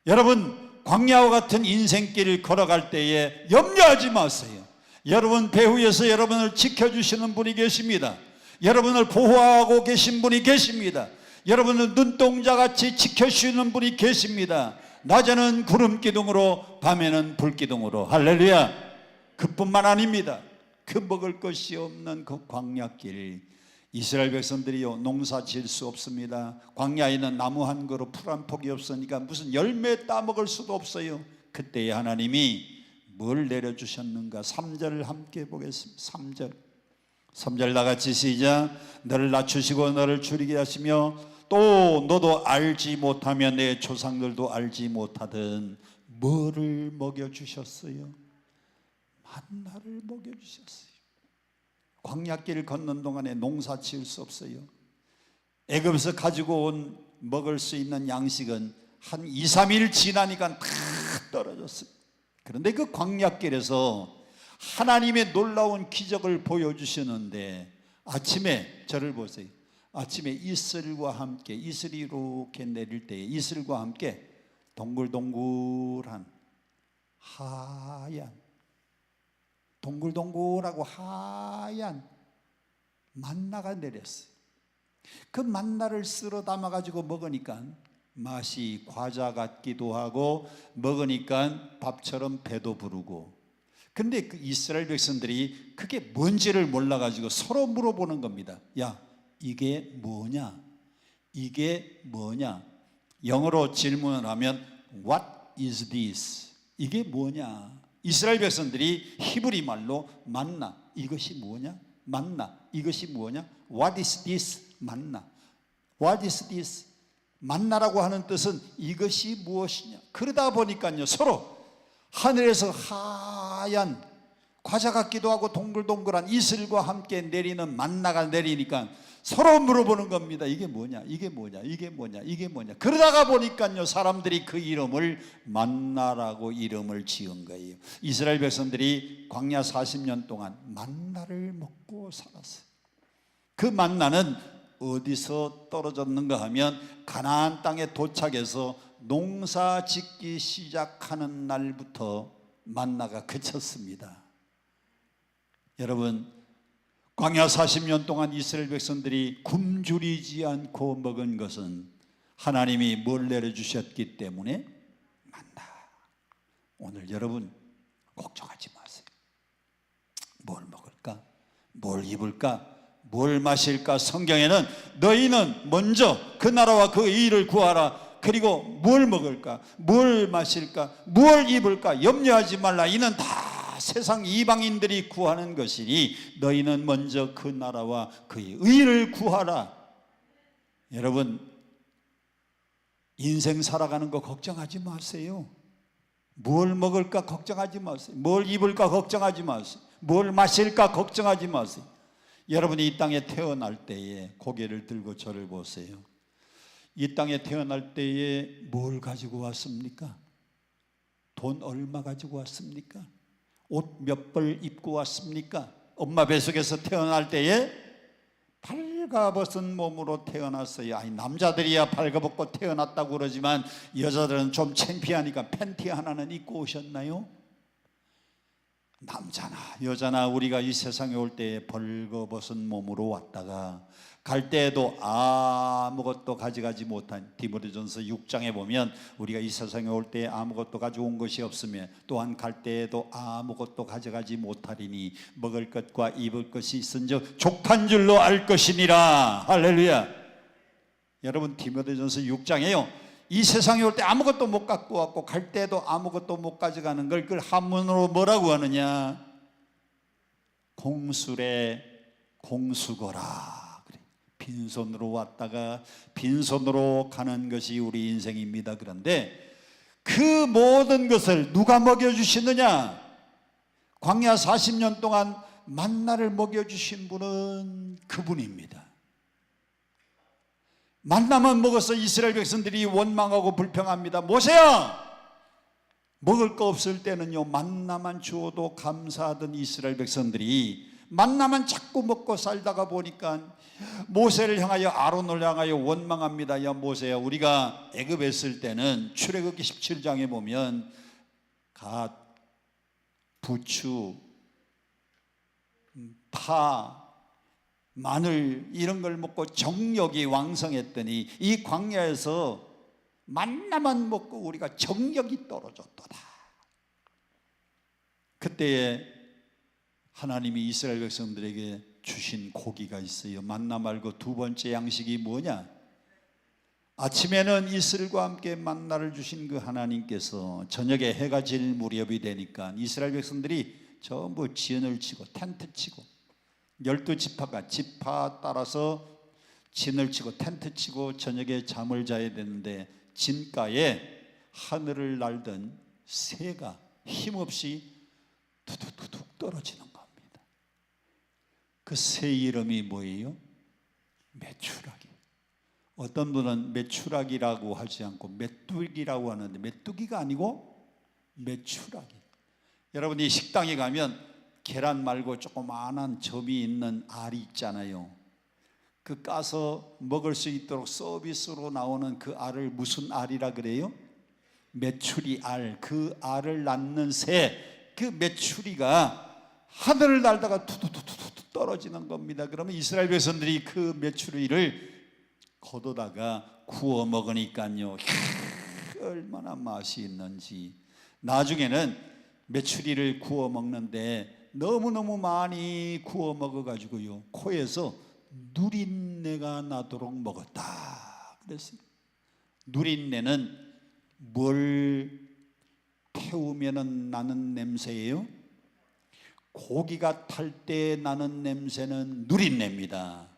[SPEAKER 3] 여러분, 광야와 같은 인생길을 걸어갈 때에 염려하지 마세요. 여러분 배후에서 여러분을 지켜주시는 분이 계십니다. 여러분을 보호하고 계신 분이 계십니다. 여러분을 눈동자같이 지켜주시는 분이 계십니다. 낮에는 구름 기둥으로, 밤에는 불 기둥으로. 할렐루야. 그뿐만 아닙니다. 그 먹을 것이 없는 그 광야길, 이스라엘 백성들이요, 농사 지을 수 없습니다. 광야에는 나무 한 그루, 풀 한 폭이 없으니까 무슨 열매 따먹을 수도 없어요. 그때에 하나님이 뭘 내려주셨는가? 3절 함께 보겠습니다. 3절 다같이 시작. 너를 낮추시고 너를 줄이게 하시며 또 너도 알지 못하며 내 조상들도 알지 못하던 뭐를 먹여주셨어요? 만나를 먹여주셨어요. 광야길을 걷는 동안에 농사 지을 수 없어요. 애굽에서 가지고 온 먹을 수 있는 양식은 한 2, 3일 지나니까 다 떨어졌어요. 그런데 그 광야길에서 하나님의 놀라운 기적을 보여주시는데, 아침에 저를 보세요. 아침에 이슬과 함께, 이슬이 이렇게 내릴 때에 이슬과 함께 동글동글한 하얀, 동글동글하고 하얀 만나가 내렸어요. 그 만나를 쓸어 담아 가지고 먹으니까 맛이 과자 같기도 하고, 먹으니까 밥처럼 배도 부르고. 근데 그 이스라엘 백성들이 그게 뭔지를 몰라가지고 서로 물어보는 겁니다. 야, 이게 뭐냐? 이게 뭐냐? 영어로 질문을 하면 What is this? 이게 뭐냐? 이스라엘 백성들이 히브리 말로 만나, 이것이 뭐냐? 만나, 이것이 뭐냐? What is this? 만나. What is this? 만나라고 하는 뜻은 이것이 무엇이냐? 그러다 보니까요, 서로 하늘에서 하얀 과자 같기도 하고 동글동글한 이슬과 함께 내리는 만나가 내리니까 서로 물어보는 겁니다. 이게 뭐냐? 이게 뭐냐? 이게 뭐냐? 이게 뭐냐? 그러다가 보니까요, 사람들이 그 이름을 만나라고 이름을 지은 거예요. 이스라엘 백성들이 광야 40년 동안 만나를 먹고 살았어요. 그 만나는 어디서 떨어졌는가 하면 가나안 땅에 도착해서 농사 짓기 시작하는 날부터 만나가 그쳤습니다. 여러분, 광야 40년 동안 이스라엘 백성들이 굶주리지 않고 먹은 것은 하나님이 뭘 내려주셨기 때문에 만나. 오늘 여러분 걱정하지 마세요. 뭘 먹을까? 뭘 입을까? 뭘 마실까? 성경에는 너희는 먼저 그 나라와 그 의를 구하라. 그리고 뭘 먹을까? 뭘 마실까? 뭘 입을까? 염려하지 말라. 이는 다 세상 이방인들이 구하는 것이니 너희는 먼저 그 나라와 그의 의를 구하라. 여러분, 인생 살아가는 거 걱정하지 마세요. 뭘 먹을까 걱정하지 마세요. 뭘 입을까 걱정하지 마세요. 뭘 마실까 걱정하지 마세요. 여러분이 이 땅에 태어날 때에 고개를 들고 저를 보세요. 이 땅에 태어날 때에 뭘 가지고 왔습니까? 돈 얼마 가지고 왔습니까? 옷 몇 벌 입고 왔습니까? 엄마 뱃속에서 태어날 때에 발가벗은 몸으로 태어났어요. 아니, 남자들이야 발가벗고 태어났다고 그러지만 여자들은 좀 창피하니까 팬티 하나는 입고 오셨나요? 남자나 여자나 우리가 이 세상에 올 때에 벌거벗은 몸으로 왔다가 갈 때에도 아무것도 가져가지 못한, 디모데전서 6장에 보면 우리가 이 세상에 올 때에 아무것도 가져온 것이 없으며 또한 갈 때에도 아무것도 가져가지 못하리니 먹을 것과 입을 것이 있은즉 족한 줄로 알 것이니라. 할렐루야. 여러분, 디모데전서 6장에요, 이 세상에 올 때 아무것도 못 갖고 왔고 갈 때도 아무것도 못 가져가는 걸 그걸 한문으로 뭐라고 하느냐? 공술의 공수거라. 빈손으로 왔다가 빈손으로 가는 것이 우리 인생입니다. 그런데 그 모든 것을 누가 먹여주시느냐? 광야 40년 동안 만나를 먹여주신 분은 그분입니다. 만나만 먹어서 이스라엘 백성들이 원망하고 불평합니다. 모세야, 먹을 거 없을 때는요 만나만 주어도 감사하던 이스라엘 백성들이 만나만 자꾸 먹고 살다가 보니까 모세를 향하여, 아론을 향하여 원망합니다. 야 모세야, 우리가 애굽에 있을 때는 출애굽기 17장에 보면 갓, 부추, 파, 마늘 이런 걸 먹고 정력이 왕성했더니 이 광야에서 만나만 먹고 우리가 정력이 떨어졌도다. 그때에 하나님이 이스라엘 백성들에게 주신 고기가 있어요. 만나 말고 두 번째 양식이 뭐냐? 아침에는 이슬과 함께 만나를 주신 그 하나님께서 저녁에 해가 질 무렵이 되니까 이스라엘 백성들이 전부 진을 치고 텐트 치고 12지파가 지파 따라서 진을 치고 텐트 치고 저녁에 잠을 자야 되는데 진가에 하늘을 날던 새가 힘없이 두둑두둑 떨어지는 겁니다. 그 새 이름이 뭐예요? 메추라기. 어떤 분은 메추라기라고 하지 않고 메뚜기라고 하는데 메뚜기가 아니고 메추라기. 여러분이 식당에 가면 계란 말고 조그마한 점이 있는 알이 있잖아요. 그 까서 먹을 수 있도록 서비스로 나오는 그 알을 무슨 알이라 그래요? 메추리 알. 그 알을 낳는 새, 그 메추리가 하늘을 날다가 투두두두두 떨어지는 겁니다. 그러면 이스라엘 백성들이 그 메추리를 걷어다가 구워 먹으니까요, 얼마나 맛이 있는지. 나중에는 메추리를 구워 먹는데 너무너무 많이 구워 먹어가지고요 코에서 누린내가 나도록 먹었다 그랬어요. 누린내는 뭘 태우면 나는 냄새예요? 고기가 탈 때 나는 냄새는 누린내입니다.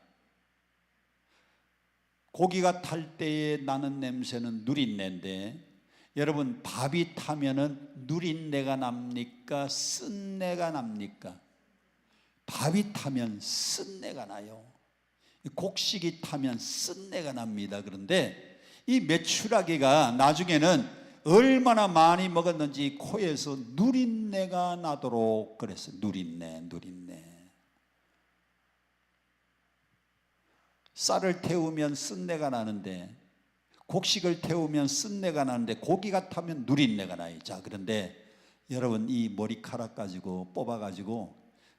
[SPEAKER 3] 고기가 탈 때에 나는 냄새는 누린내인데, 여러분 밥이 타면은 누린내가 납니까? 쓴내가 납니까? 밥이 타면 쓴내가 나요. 곡식이 타면 쓴내가 납니다. 그런데 이 메추라기가 나중에는 얼마나 많이 먹었는지 코에서 누린내가 나도록 그랬어요. 누린내. 쌀을 태우면 쓴내가 나는데, 곡식을 태우면 쓴내가 나는데 고기가 타면 누린내가 나요. 자, 그런데 여러분 이 머리카락 가지고 뽑아가지고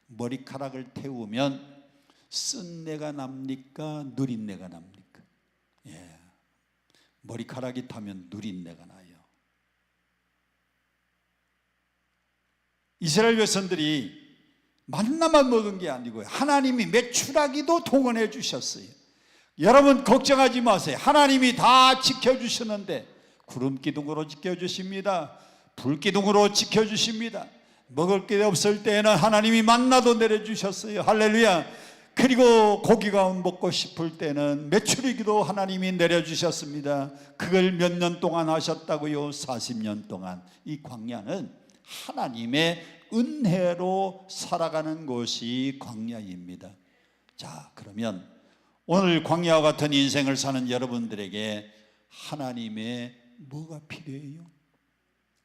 [SPEAKER 3] 머리카락을 태우면 쓴내가 납니까? 누린내가 납니까? 예, 머리카락이 타면 누린내가 나요. 이스라엘 백성들이 만나만 먹은 게 아니고요, 하나님이 메추라기도 동원해 주셨어요. 여러분 걱정하지 마세요. 하나님이 다 지켜주시는데, 구름기둥으로 지켜주십니다. 불기둥으로 지켜주십니다. 먹을 게 없을 때에는 하나님이 만나도 내려주셨어요. 할렐루야. 그리고 고기가 먹고 싶을 때는 메추리기도 하나님이 내려주셨습니다. 그걸 몇 년 동안 하셨다고요? 40년 동안. 이 광야는 하나님의 은혜로 살아가는 곳이 광야입니다. 자, 그러면 오늘 광야와 같은 인생을 사는 여러분들에게 하나님의 뭐가 필요해요?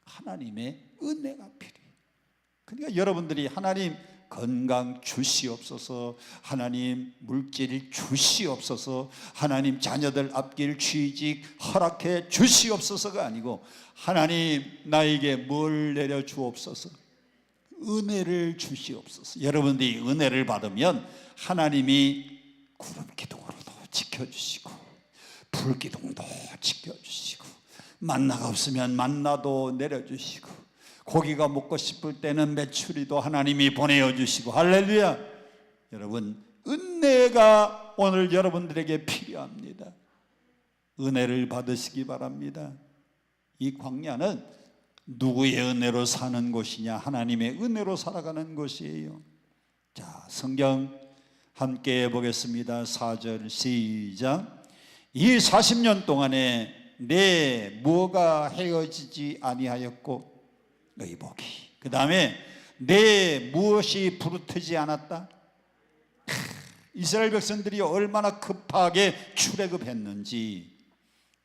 [SPEAKER 3] 하나님의 은혜가 필요해요. 그러니까 여러분들이 하나님 건강 주시옵소서. 하나님 물질 주시옵소서. 하나님 자녀들 앞길 취직 허락해 주시옵소서가 아니고 하나님 나에게 뭘 내려 주옵소서. 은혜를 주시옵소서. 여러분들이 은혜를 받으면 하나님이 구름 기둥으로도 지켜주시고 불 기둥도 지켜주시고 만나가 없으면 만나도 내려주시고 고기가 먹고 싶을 때는 메추리도 하나님이 보내어 주시고 할렐루야. 여러분 은혜가 오늘 여러분들에게 필요합니다. 은혜를 받으시기 바랍니다. 이 광야는 누구의 은혜로 사는 곳이냐? 하나님의 은혜로 살아가는 곳이에요. 자, 성경 함께 보겠습니다. 4절 시작. 이 40년 동안에 내 뭐가 헤어지지 아니하였고 의복이, 그 다음에 내 무엇이 부르트지 않았다. 이스라엘 백성들이 얼마나 급하게 출애굽했는지,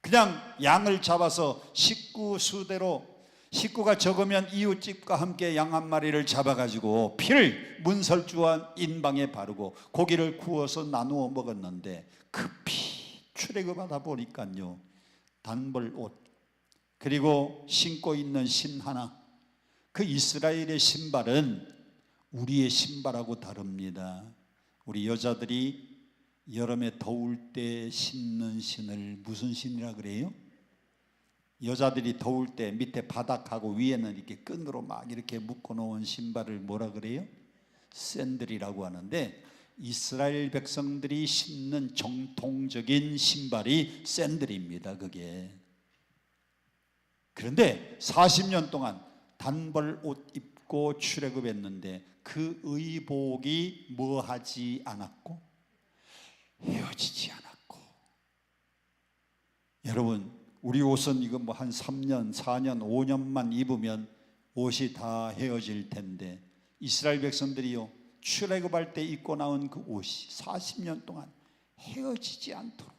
[SPEAKER 3] 그냥 양을 잡아서 식구 수대로, 식구가 적으면 이웃집과 함께 양 한 마리를 잡아가지고 피를 문설주와 인방에 바르고 고기를 구워서 나누어 먹었는데 급히 출애굽하다 보니까요, 단벌 옷 그리고 신고 있는 신 하나, 그 이스라엘의 신발은 우리의 신발하고 다릅니다. 우리 여자들이 여름에 더울 때 신는 신을 무슨 신이라 그래요? 여자들이 더울 때 밑에 바닥하고 위에는 이렇게 끈으로 막 이렇게 묶어 놓은 신발을 뭐라 그래요? 샌들이라고 하는데, 이스라엘 백성들이 신는 정통적인 신발이 샌들입니다. 그게. 그런데 40년 동안 단벌 옷 입고 출애굽했는데 그 의복이 뭐하지 않았고 헤어지지 않았고. 여러분 우리 옷은 이거 뭐 한 3년, 4년, 5년만 입으면 옷이 다 헤어질 텐데 이스라엘 백성들이요, 출애굽할 때 입고 나온 그 옷이 40년 동안 헤어지지 않도록.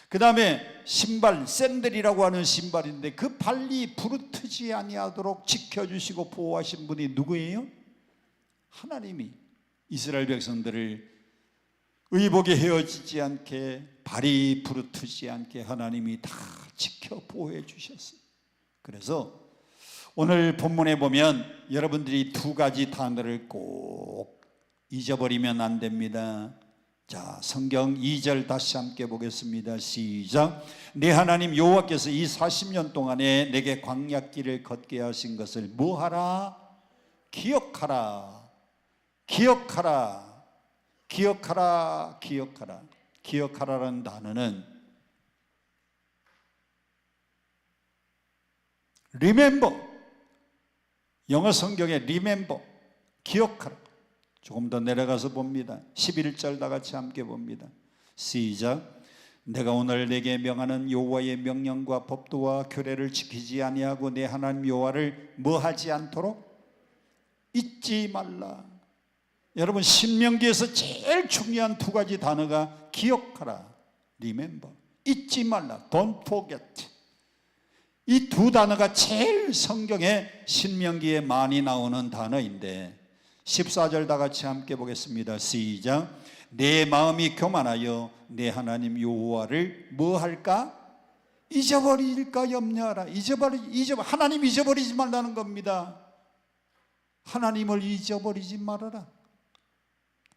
[SPEAKER 3] 그 다음에 신발, 샌들이라고 하는 신발인데 그 발이 부르트지 아니하도록 지켜주시고 보호하신 분이 누구예요? 하나님이 이스라엘 백성들을 의복이 헤어지지 않게, 발이 부르트지 않게 하나님이 다 지켜 보호해 주셨어요. 그래서 오늘 본문에 보면 여러분들이 두 가지 단어를 꼭 잊어버리면 안 됩니다. 자, 성경 2절 다시 함께 보겠습니다. 시작. 내 하나님 여호와께서 이 40년 동안에 내게 광야길을 걷게 하신 것을 뭐하라? 기억하라. 기억하라. 기억하라. 기억하라. 기억하라라는 단어는 remember, 영어 성경에 remember, 기억하라. 조금 더 내려가서 봅니다. 11절 다 같이 함께 봅니다. 시작. 내가 오늘 내게 명하는 여호와의 명령과 법도와 규례를 지키지 아니하고 내 하나님 여호와를 뭐하지 않도록 잊지 말라. 여러분 신명기에서 제일 중요한 두 가지 단어가 기억하라, remember, 잊지 말라, don't forget. 이 두 단어가 제일 성경에 신명기에 많이 나오는 단어인데 14절 다 같이 함께 보겠습니다. 시작. 내 마음이 교만하여 내 하나님 여호와를 뭐 할까? 잊어버릴까 염려하라. 하나님 잊어버리지 말라는 겁니다. 하나님을 잊어버리지 말아라.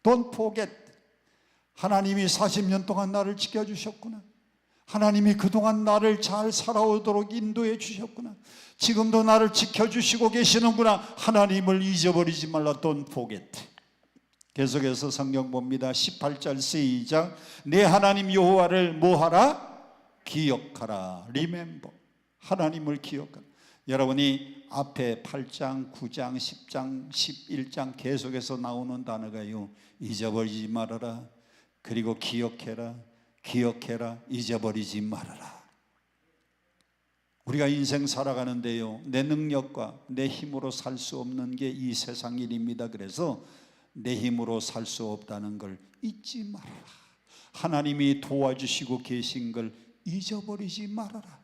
[SPEAKER 3] Don't forget. 하나님이 40년 동안 나를 지켜주셨구나. 하나님이 그동안 나를 잘 살아오도록 인도해 주셨구나. 지금도 나를 지켜주시고 계시는구나. 하나님을 잊어버리지 말라. Don't forget. 계속해서 성경 봅니다. 18절 시작. 내 하나님 여호와를 뭐하라? 기억하라. Remember. 하나님을 기억하라. 여러분이 앞에 8장, 9장, 10장, 11장 계속해서 나오는 단어가요, 잊어버리지 말아라, 그리고 기억해라, 기억해라, 잊어버리지 말아라. 우리가 인생 살아가는데요, 내 능력과 내 힘으로 살 수 없는 게 이 세상 일입니다. 그래서 내 힘으로 살 수 없다는 걸 잊지 말아라. 하나님이 도와주시고 계신 걸 잊어버리지 말아라.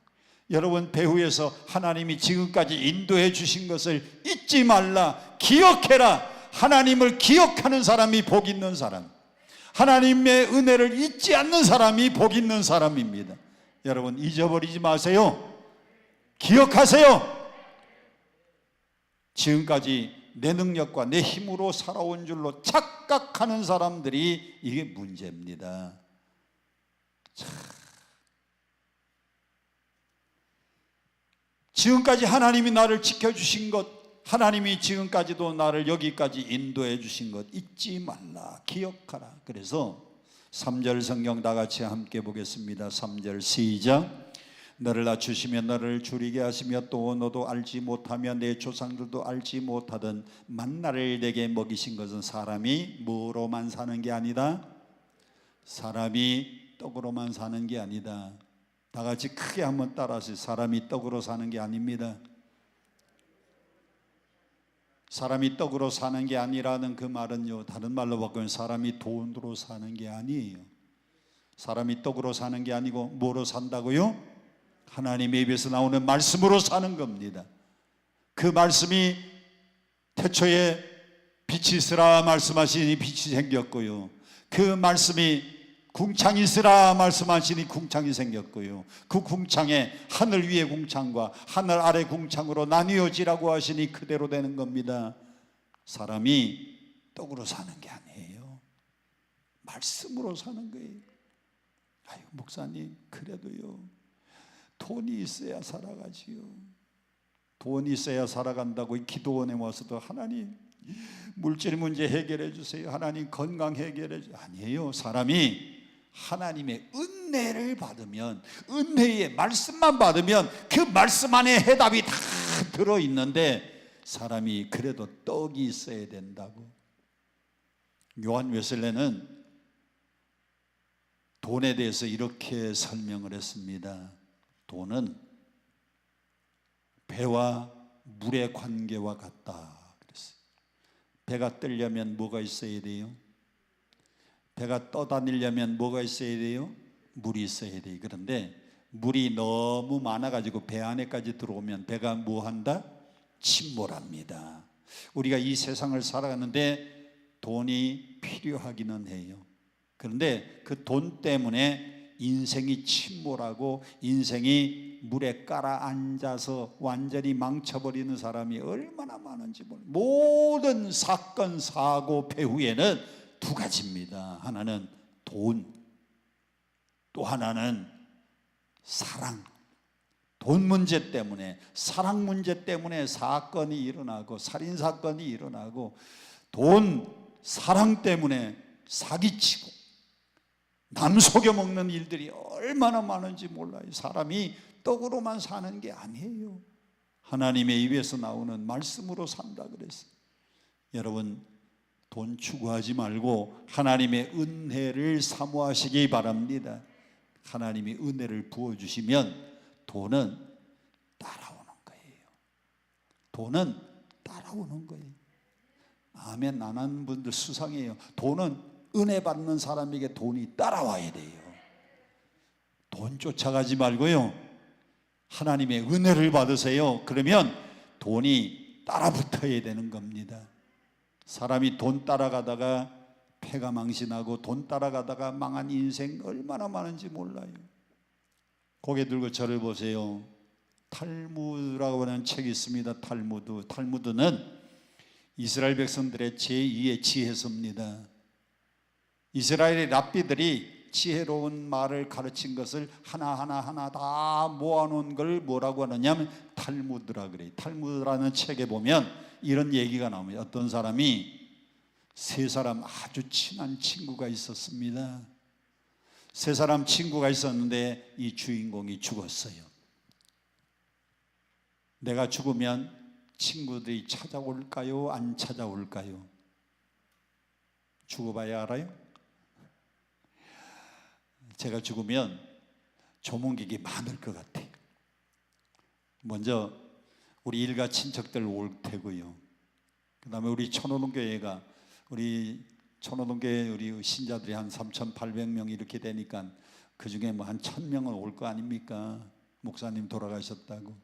[SPEAKER 3] 여러분 배후에서 하나님이 지금까지 인도해 주신 것을 잊지 말라. 기억해라. 하나님을 기억하는 사람이 복 있는 사람, 하나님의 은혜를 잊지 않는 사람이 복 있는 사람입니다. 여러분 잊어버리지 마세요. 기억하세요. 지금까지 내 능력과 내 힘으로 살아온 줄로 착각하는 사람들이 이게 문제입니다. 지금까지 하나님이 나를 지켜주신 것, 하나님이 지금까지도 나를 여기까지 인도해 주신 것 잊지 말라, 기억하라. 그래서 3절 성경 다 같이 함께 보겠습니다. 3절 시작. 너를 낮추시며 너를 줄이게 하시며 또 너도 알지 못하며 내 조상들도 알지 못하던 만나를 내게 먹이신 것은 사람이 뭐로만 사는 게 아니다. 사람이 떡으로만 사는 게 아니다. 다 같이 크게 한번 따라하세요. 사람이 떡으로 사는 게 아닙니다. 사람이 떡으로 사는 게 아니라는 그 말은요, 다른 말로 바꾸면 사람이 돈으로 사는 게 아니에요. 사람이 떡으로 사는 게 아니고 뭐로 산다고요? 하나님의 입에서 나오는 말씀으로 사는 겁니다. 그 말씀이 태초에 빛이 있으라 말씀하시니 빛이 생겼고요, 그 말씀이 궁창이 있으라 말씀하시니 궁창이 생겼고요, 그 궁창에 하늘 위의 궁창과 하늘 아래 궁창으로 나뉘어지라고 하시니 그대로 되는 겁니다. 사람이 떡으로 사는 게 아니에요. 말씀으로 사는 거예요. 아유 목사님 그래도요 돈이 있어야 살아가지요. 돈이 있어야 살아간다고 기도원에 와서도 하나님 물질 문제 해결해 주세요, 하나님 건강 해결해 주세요. 아니에요. 사람이 하나님의 은혜를 받으면, 은혜의 말씀만 받으면 그 말씀 안에 해답이 다 들어있는데 사람이 그래도 떡이 있어야 된다고. 요한 웨슬레는 돈에 대해서 이렇게 설명을 했습니다. 돈은 배와 물의 관계와 같다 그랬어요. 배가 뜨려면 뭐가 있어야 돼요? 배가 떠다니려면 뭐가 있어야 돼요? 물이 있어야 돼요. 그런데 물이 너무 많아가지고 배 안에까지 들어오면 배가 뭐한다? 침몰합니다. 우리가 이 세상을 살아가는데 돈이 필요하기는 해요. 그런데 그 돈 때문에 인생이 침몰하고 인생이 물에 깔아앉아서 완전히 망쳐버리는 사람이 얼마나 많은지 몰라요. 모든 사건, 사고, 배후에는 두 가지입니다. 하나는 돈, 또 하나는 사랑. 돈 문제 때문에, 사랑 문제 때문에 사건이 일어나고 살인사건이 일어나고, 돈, 사랑 때문에 사기치고 남 속여먹는 일들이 얼마나 많은지 몰라요. 사람이 떡으로만 사는 게 아니에요. 하나님의 입에서 나오는 말씀으로 산다 그랬어요. 여러분 돈 추구하지 말고 하나님의 은혜를 사모하시기 바랍니다. 하나님이 은혜를 부어주시면 돈은 따라오는 거예요. 돈은 따라오는 거예요. 아멘 안 하는 분들 수상해요. 돈은 은혜 받는 사람에게 돈이 따라와야 돼요. 돈 쫓아가지 말고요, 하나님의 은혜를 받으세요. 그러면 돈이 따라붙어야 되는 겁니다. 사람이 돈 따라가다가 패가 망신하고 돈 따라가다가 망한 인생 얼마나 많은지 몰라요. 고개 들고 저를 보세요. 탈무드라고 하는 책이 있습니다. 탈무드는 이스라엘 백성들의 제2의 지혜서입니다. 이스라엘의 랍비들이 지혜로운 말을 가르친 것을 하나하나 다 모아놓은 걸 뭐라고 하느냐면 탈무드라 그래요. 탈무드라는 책에 보면 이런 얘기가 나옵니다. 어떤 사람이 세 사람 아주 친한 친구가 있었습니다. 세 사람 친구가 있었는데 이 주인공이 죽었어요. 내가 죽으면 친구들이 찾아올까요? 안 찾아올까요? 죽어봐야 알아요? 제가 죽으면 조문객이 많을 것 같아요. 먼저 우리 일가 친척들 올 테고요. 그 다음에 우리 천호동교회가, 우리 천호동교회 우리 신자들이 한 3,800명 이렇게 되니까 그 중에 뭐 한 1,000명은 올 거 아닙니까? 목사님 돌아가셨다고.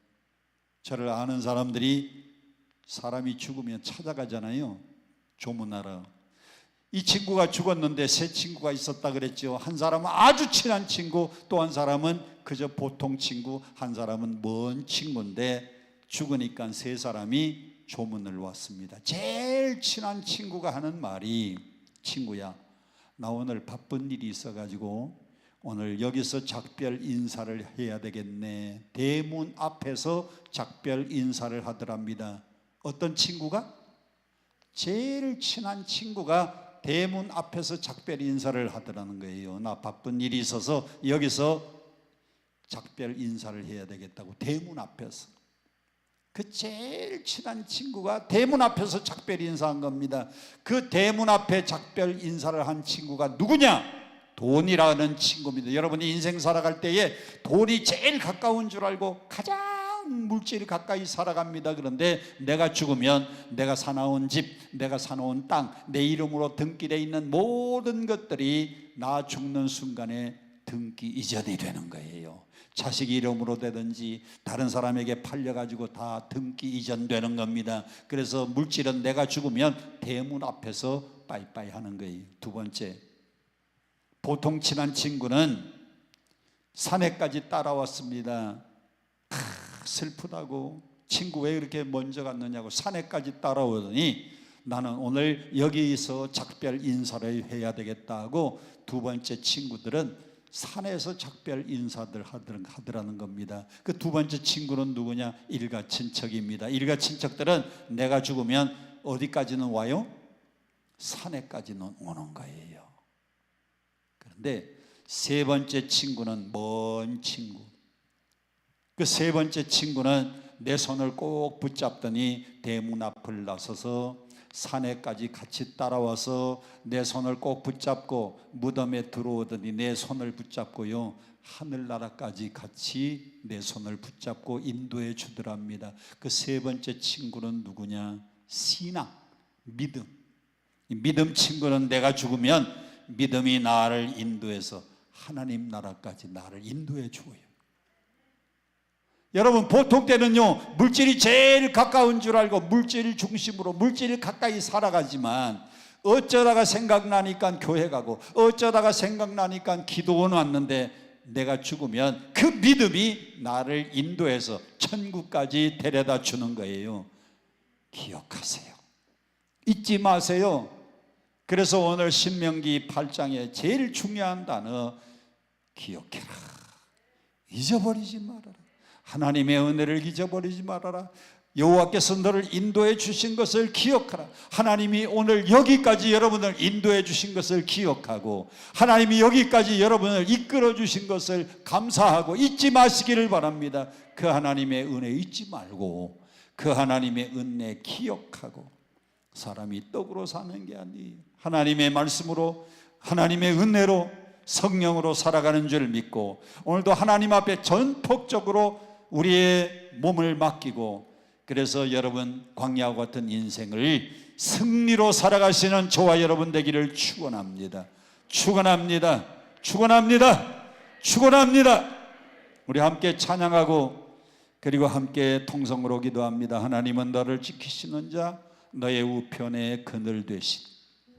[SPEAKER 3] 저를 아는 사람들이 사람이 죽으면 찾아가잖아요. 조문하라. 이 친구가 죽었는데 세 친구가 있었다 그랬죠. 한 사람은 아주 친한 친구, 또 한 사람은 그저 보통 친구, 한 사람은 먼 친구인데 죽으니까 세 사람이 조문을 왔습니다. 제일 친한 친구가 하는 말이, 친구야, 나 오늘 바쁜 일이 있어가지고 오늘 여기서 작별 인사를 해야 되겠네. 대문 앞에서 작별 인사를 하더랍니다. 어떤 친구가? 제일 친한 친구가 대문 앞에서 작별 인사를 하더라는 거예요. 나 바쁜 일이 있어서 여기서 작별 인사를 해야 되겠다고 대문 앞에서. 그 제일 친한 친구가 대문 앞에서 작별 인사한 겁니다. 그 대문 앞에 작별 인사를 한 친구가 누구냐? 돈이라는 친구입니다. 여러분이 인생 살아갈 때에 돈이 제일 가까운 줄 알고 가장 물질이 가까이 살아갑니다. 그런데 내가 죽으면 내가 사놓은 집, 내가 사놓은 땅, 내 이름으로 등기되어 있는 모든 것들이 나 죽는 순간에 등기 이전이 되는 거예요. 자식 이름으로 되든지 다른 사람에게 팔려가지고 다 등기 이전되는 겁니다. 그래서 물질은 내가 죽으면 대문 앞에서 빠이빠이 하는 거예요. 두 번째, 보통 친한 친구는 산에까지 따라왔습니다. 슬프다고, 친구 왜 이렇게 먼저 갔느냐고 산에까지 따라오더니 나는 오늘 여기서 작별 인사를 해야 되겠다 하고 두 번째 친구들은 산에서 작별 인사들 하더라는 겁니다. 그 두 번째 친구는 누구냐? 일가 친척입니다. 일가 친척들은 내가 죽으면 어디까지는 와요? 산에까지는 오는 거예요. 그런데 세 번째 친구는 먼 친구. 그 세 번째 친구는 내 손을 꼭 붙잡더니 대문 앞을 나서서 산에까지 같이 따라와서 내 손을 꼭 붙잡고 무덤에 들어오더니 내 손을 붙잡고요, 하늘나라까지 같이 내 손을 붙잡고 인도해 주더랍니다. 그 세 번째 친구는 누구냐? 신앙, 믿음. 믿음 친구는 내가 죽으면 믿음이 나를 인도해서 하나님 나라까지 나를 인도해 주어요. 여러분, 보통 때는요, 물질이 제일 가까운 줄 알고 물질 중심으로 물질이 가까이 살아가지만 어쩌다가 생각나니까 교회 가고 어쩌다가 생각나니까 기도원 왔는데 내가 죽으면 그 믿음이 나를 인도해서 천국까지 데려다 주는 거예요. 기억하세요. 잊지 마세요. 그래서 오늘 신명기 8장에 제일 중요한 단어, 기억해라. 잊어버리지 말아라. 하나님의 은혜를 잊어버리지 말아라. 여호와께서 너를 인도해 주신 것을 기억하라. 하나님이 오늘 여기까지 여러분을 인도해 주신 것을 기억하고 하나님이 여기까지 여러분을 이끌어 주신 것을 감사하고 잊지 마시기를 바랍니다. 그 하나님의 은혜 잊지 말고 그 하나님의 은혜 기억하고 사람이 떡으로 사는 게 아니에요. 하나님의 말씀으로, 하나님의 은혜로, 성령으로 살아가는 줄 믿고 오늘도 하나님 앞에 전폭적으로 우리의 몸을 맡기고, 그래서 여러분 광야와 같은 인생을 승리로 살아가시는 저와 여러분 되기를 축원합니다. 축원합니다. 축원합니다. 축원합니다. 우리 함께 찬양하고 그리고 함께 통성으로 기도합니다. 하나님은 너를 지키시는 자, 너의 우편에 그늘 되신